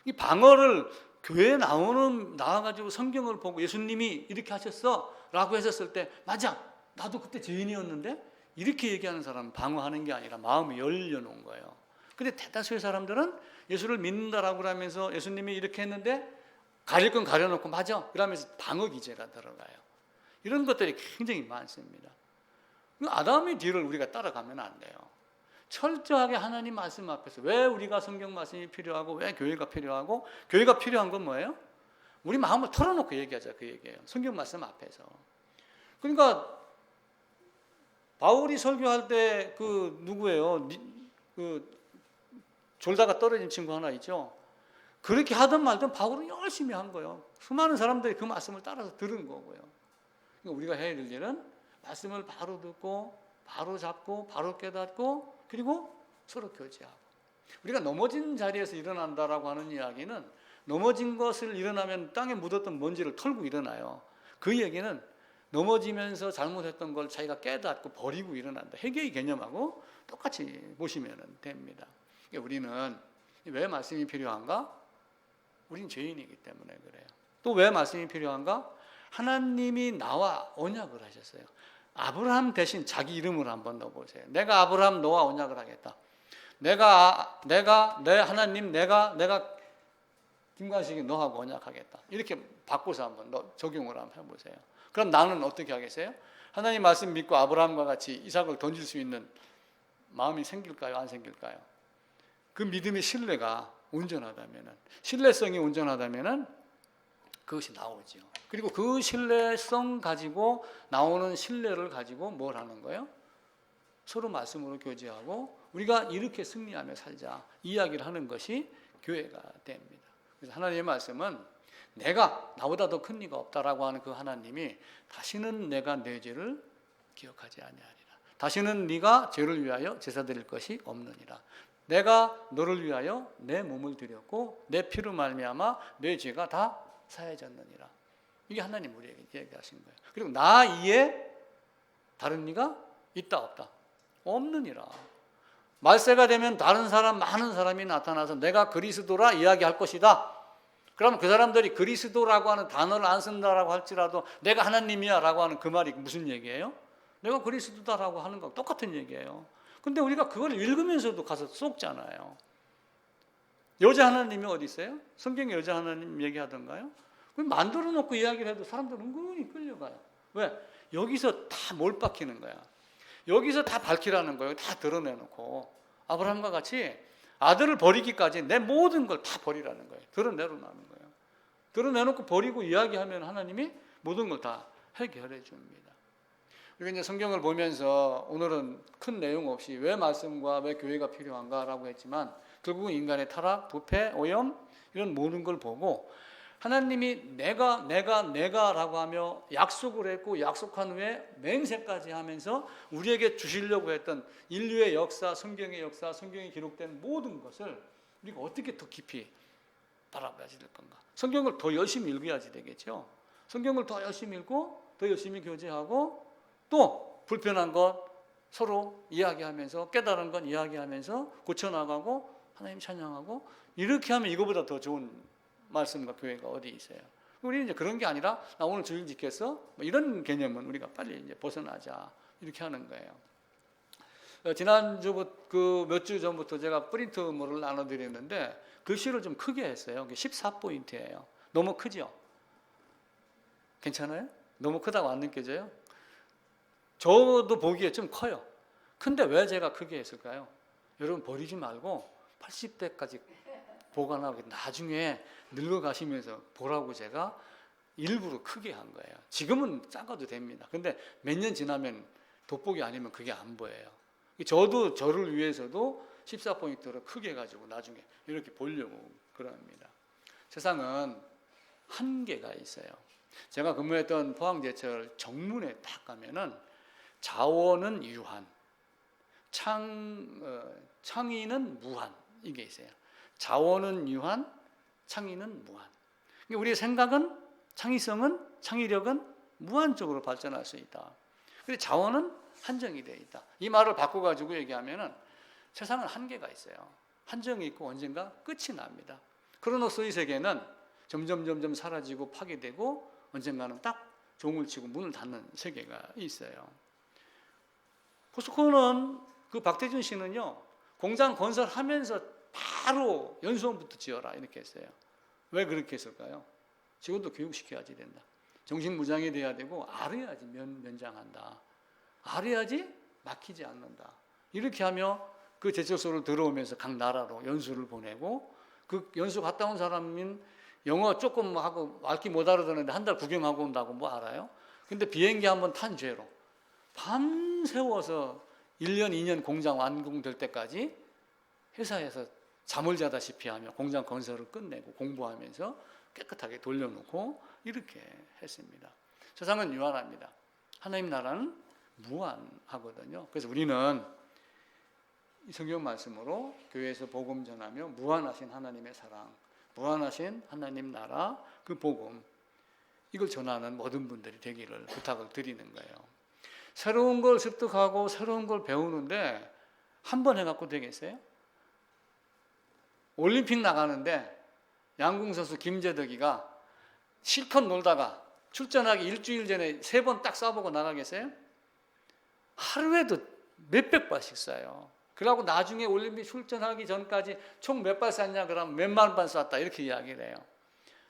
이 방어를 교회에 나와가지고 성경을 보고 예수님이 이렇게 하셨어 라고 했었을 때 맞아 나도 그때 죄인이었는데 이렇게 얘기하는 사람은 방어하는 게 아니라 마음이 열려놓은 거예요. 근데 대다수의 사람들은 예수를 믿는다라고 하면서 예수님이 이렇게 했는데 가릴 건 가려놓고 맞아 그러면서 방어 기제가 들어가요. 이런 것들이 굉장히 많습니다. 아담의 뒤를 우리가 따라가면 안 돼요. 철저하게 하나님 말씀 앞에서 왜 우리가 성경 말씀이 필요하고 왜 교회가 필요하고 교회가 필요한 건 뭐예요? 우리 마음을 털어놓고 얘기하자 그 얘기예요. 성경 말씀 앞에서. 그러니까 바울이 설교할 때 누구예요? 졸다가 떨어진 친구 하나 있죠. 그렇게 하든 말든 바울은 열심히 한 거예요. 수많은 사람들이 그 말씀을 따라서 들은 거고요. 그러니까 우리가 해야 될 일은 말씀을 바로 듣고 바로 잡고 바로 깨닫고 그리고 서로 교제하고. 우리가 넘어진 자리에서 일어난다라고 하는 이야기는 넘어진 것을 일어나면 땅에 묻었던 먼지를 털고 일어나요. 그 얘기는 넘어지면서 잘못했던 걸 자기가 깨닫고 버리고 일어난다. 회개의 개념하고 똑같이 보시면 됩니다. 그러니까 우리는 왜 말씀이 필요한가? 우린 죄인이기 때문에 그래요. 또 왜 말씀이 필요한가? 하나님이 나와 언약을 하셨어요. 아브라함 대신 자기 이름을 한번 넣어보세요. 내가 아브라함 너와 언약을 하겠다. 내가 내 하나님 내가 김관식이 너하고 언약하겠다. 이렇게 바꿔서 한번 적용을 한번 해보세요. 그럼 나는 어떻게 하겠어요? 하나님 말씀 믿고 아브라함과 같이 이삭을 던질 수 있는 마음이 생길까요? 안 생길까요? 그 믿음의 신뢰가 온전하다면은, 신뢰성이 온전하다면은 그것이 나오죠. 그리고 그 신뢰성 가지고 나오는 신뢰를 가지고 뭘 하는 거예요? 서로 말씀으로 교제하고 우리가 이렇게 승리하며 살자 이야기를 하는 것이 교회가 됩니다. 그래서 하나님의 말씀은 내가 나보다 더 큰 이가 없다라고 하는 그 하나님이 다시는 내가 내 죄를 기억하지 아니하리라. 다시는 네가 죄를 위하여 제사 드릴 것이 없느니라. 내가 너를 위하여 내 몸을 드렸고 내 피로 말미암아 내 죄가 다 사해졌느니라. 이게 하나님 우리에게 얘기하신 거예요. 그리고 나 이에 다른 이가 있다 없다? 없느니라. 말세가 되면 다른 사람 많은 사람이 나타나서 내가 그리스도라 이야기할 것이다. 그러면 그 사람들이 그리스도라고 하는 단어를 안 쓴다라고 할지라도 내가 하나님이야 라고 하는 그 말이 무슨 얘기예요? 내가 그리스도다라고 하는 거 똑같은 얘기예요. 근데 우리가 그걸 읽으면서도 가서 쏙잖아요. 여자 하나님이 어디 있어요? 성경에 여자 하나님 얘기하던가요? 만들어 놓고 이야기를 해도 사람들은 은근히 끌려가요. 왜? 여기서 다 몰박히는 거야. 여기서 다 밝히라는 거예요. 다 드러내놓고 아브라함과 같이 아들을 버리기까지 내 모든 걸 다 버리라는 거예요. 드러내라는 거예요. 드러내놓고 버리고 이야기하면 하나님이 모든 걸 다 해결해 줍니다. 우리가 이제 성경을 보면서 오늘은 큰 내용 없이 왜 말씀과 왜 교회가 필요한가라고 했지만 결국은 인간의 타락, 부패, 오염 이런 모든 걸 보고 하나님이 내가라고 하며 약속을 했고 약속한 후에 맹세까지 하면서 우리에게 주시려고 했던 인류의 역사, 성경의 역사, 성경에 기록된 모든 것을 우리가 어떻게 더 깊이 바라봐야지 될 건가? 성경을 더 열심히 읽어야지 되겠죠. 성경을 더 열심히 읽고 더 열심히 교제하고 또 불편한 것 서로 이야기하면서 깨달은 건 이야기하면서 고쳐나가고 하나님 찬양하고 이렇게 하면 이거보다 더 좋은 말씀과 교회가 어디 있어요? 우리는 이제 그런 게 아니라 나 오늘 주일 지켰어? 뭐 이런 개념은 우리가 빨리 이제 벗어나자 이렇게 하는 거예요. 지난주부터 그 몇 주 전부터 제가 프린트물을 나눠드렸는데 글씨를 좀 크게 했어요. 14포인트예요. 너무 크죠? 괜찮아요? 너무 크다고 안 느껴져요? 저도 보기에 좀 커요. 근데 왜 제가 크게 했을까요? 여러분 버리지 말고 80대까지 보관하고 나중에 늙어가시면서 보라고 제가 일부러 크게 한 거예요. 지금은 작아도 됩니다. 근데 몇 년 지나면 돋보기 아니면 그게 안 보여요. 저도 저를 위해서도 14포인트를 크게 가지고 나중에 이렇게 보려고 그럽니다. 세상은 한계가 있어요. 제가 근무했던 포항제철 정문에 딱 가면은 자원은 유한, 창의는 무한 이게 있어요. 자원은 유한, 창의는 무한. 우리의 생각은, 창의성은, 창의력은 무한적으로 발전할 수 있다. 그런데 자원은 한정이 되어 있다. 이 말을 바꿔가지고 얘기하면은 세상은 한계가 있어요. 한정이 있고 언젠가 끝이 납니다. 크로노스의 세계는 점점 사라지고 파괴되고 언젠가는 딱 종을 치고 문을 닫는 세계가 있어요. 포스코는 그 박태준 씨는요 공장 건설하면서 바로 연수원부터 지어라 이렇게 했어요. 왜 그렇게 했을까요? 직원도 교육시켜야지 된다. 정신무장이 돼야 되고 알아야지 면장한다. 알아야지 막히지 않는다. 이렇게 하며 그 제철소를 들어오면서 각 나라로 연수를 보내고 그 연수 갔다 온 사람은 영어 조금 하고 알기 못 알아듣는데 한 달 구경하고 온다고 뭐 알아요? 근데 비행기 한번 탄 죄로 밤새워서 1년, 2년 공장 완공될 때까지 회사에서 잠을 자다시피 하며 공장 건설을 끝내고 공부하면서 깨끗하게 돌려놓고 이렇게 했습니다. 세상은 유한합니다. 하나님 나라는 무한하거든요. 그래서 우리는 이 성경 말씀으로 교회에서 복음 전하며 무한하신 하나님의 사랑, 무한하신 하나님 나라 그 복음, 이걸 전하는 모든 분들이 되기를 부탁을 드리는 거예요. 새로운 걸 습득하고 새로운 걸 배우는데 한 번 해갖고 되겠어요? 올림픽 나가는데 양궁 선수 김재덕이가 실컷 놀다가 출전하기 일주일 전에 3번 딱 쏴보고 나가겠어요? 하루에도 몇백 발씩 쏴요. 그러고 나중에 올림픽 출전하기 전까지 총 몇 발 쐈냐 그러면 몇만 발 쐈다 이렇게 이야기를 해요.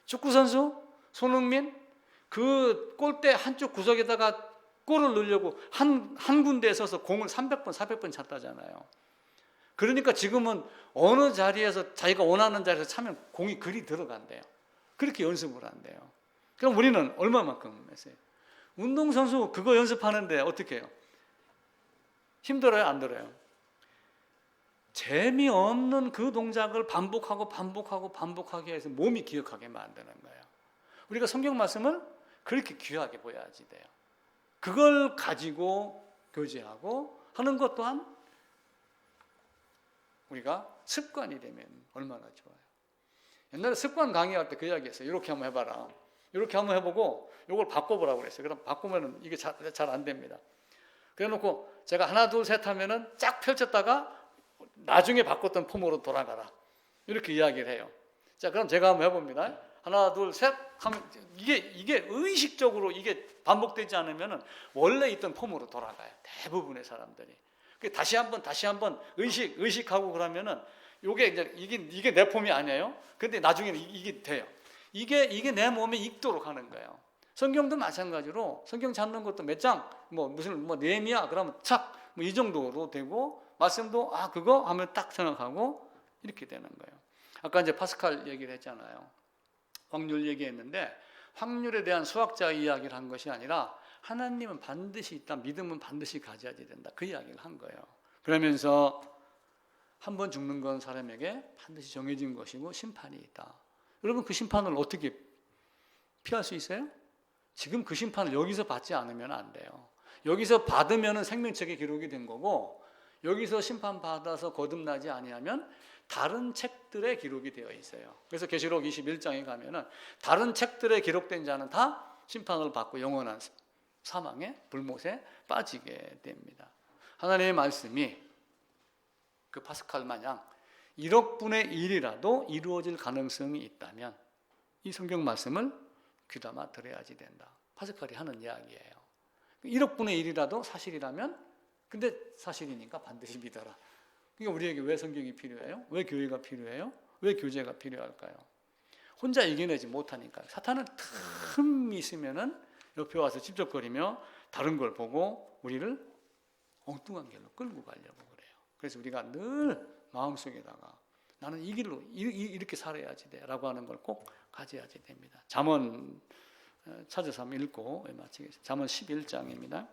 축구선수 손흥민 그 골대 한쪽 구석에다가 골을 넣으려고 한 군데에 서서 공을 300번 400번 찼다잖아요. 그러니까 지금은 어느 자리에서 자기가 원하는 자리에서 차면 공이 그리 들어간대요. 그렇게 연습을 한대요. 그럼 우리는 얼마만큼 했어요? 운동선수 그거 연습하는데 어떻게 해요? 힘들어요? 안 들어요? 재미없는 그 동작을 반복하게 해서 몸이 기억하게 만드는 거예요. 우리가 성경 말씀을 그렇게 귀하게 보여야지 돼요. 그걸 가지고 교제하고 하는 것 또한 우리가 습관이 되면 얼마나 좋아요. 옛날에 습관 강의할 때 그 이야기 했어요. 이렇게 한번 해봐라. 이렇게 한번 해보고 이걸 바꿔보라고 그랬어요. 그럼 바꾸면 이게 잘 안 됩니다. 그래 놓고 제가 하나 둘 셋 하면은 쫙 펼쳤다가 나중에 바꿨던 폼으로 돌아가라. 이렇게 이야기를 해요. 자, 그럼 제가 한번 해봅니다. 하나 둘 셋 하면 이게 의식적으로 이게 반복되지 않으면은 원래 있던 폼으로 돌아가요. 대부분의 사람들이. 다시 한번 의식하고 그러면은 이게 내 폼이 아니에요. 근데 나중에는 이게 돼요. 이게 내 몸에 익도록 하는 거예요. 성경도 마찬가지로 성경 찾는 것도 몇 장 무슨 네미야 그러면 착 이 정도로 되고 말씀도 그거 하면 딱 생각하고 이렇게 되는 거예요. 아까 이제 파스칼 얘기를 했잖아요. 확률 얘기했는데 확률에 대한 수학자 이야기를 한 것이 아니라 하나님은 반드시 있다, 믿음은 반드시 가져야지 된다. 그 이야기를 한 거예요. 그러면서 한 번 죽는 건 사람에게 반드시 정해진 것이고 심판이 있다. 여러분 그 심판을 어떻게 피할 수 있어요? 지금 그 심판을 여기서 받지 않으면 안 돼요. 여기서 받으면 생명책에 기록이 된 거고 여기서 심판받아서 거듭나지 아니하면 다른 책들에 기록이 되어 있어요. 그래서 계시록 21장에 가면은 다른 책들에 기록된 자는 다 심판을 받고 영원한 사망의 불못에 빠지게 됩니다. 하나님의 말씀이 그 파스칼 마냥 1억 분의 1이라도 이루어질 가능성이 있다면 이 성경 말씀을 귀담아 들어야지 된다. 파스칼이 하는 이야기예요. 1억 분의 1이라도 사실이라면 근데 사실이니까 반드시 믿어라. 그러니까 우리에게 왜 성경이 필요해요? 왜 교회가 필요해요? 왜 교제가 필요할까요? 혼자 이겨내지 못하니까요. 사탄은 틈이 있으면은 옆에 와서 찝쩍거리며 다른 걸 보고 우리를 엉뚱한 길로 끌고 가려고 그래요. 그래서 우리가 늘 마음속에다가 나는 이 길로 이렇게 살아야지 돼 라고 하는 걸 꼭 가져야지 됩니다. 잠언 찾아서 한번 읽고 마치겠습니다. 잠언 11장입니다.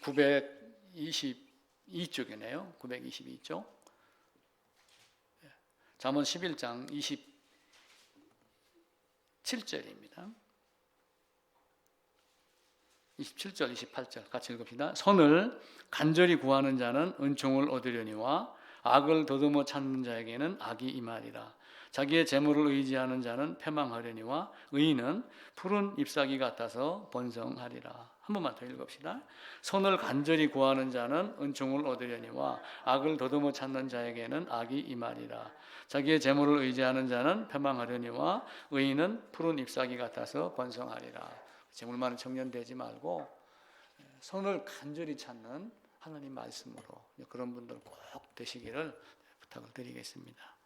922쪽이네요. 922쪽. 잠언 11장 27절입니다. 27절, 28절 같이 읽읍시다. 선을 간절히 구하는 자는 은총을 얻으려니와 악을 더듬어 찾는 자에게는 악이 임하리라. 자기의 재물을 의지하는 자는 패망하려니와 의인은 푸른 잎사귀 같아서 번성하리라. 한 번만 더 읽읍시다. 선을 간절히 구하는 자는 은총을 얻으려니와 악을 더듬어 찾는 자에게는 악이 임하리라. 자기의 재물을 의지하는 자는 패망하려니와 의인은 푸른 잎사귀 같아서 번성하리라. 재물 많은 청년 되지 말고 선을 간절히 찾는 하나님 말씀으로 그런 분들 꼭 되시기를 부탁을 드리겠습니다.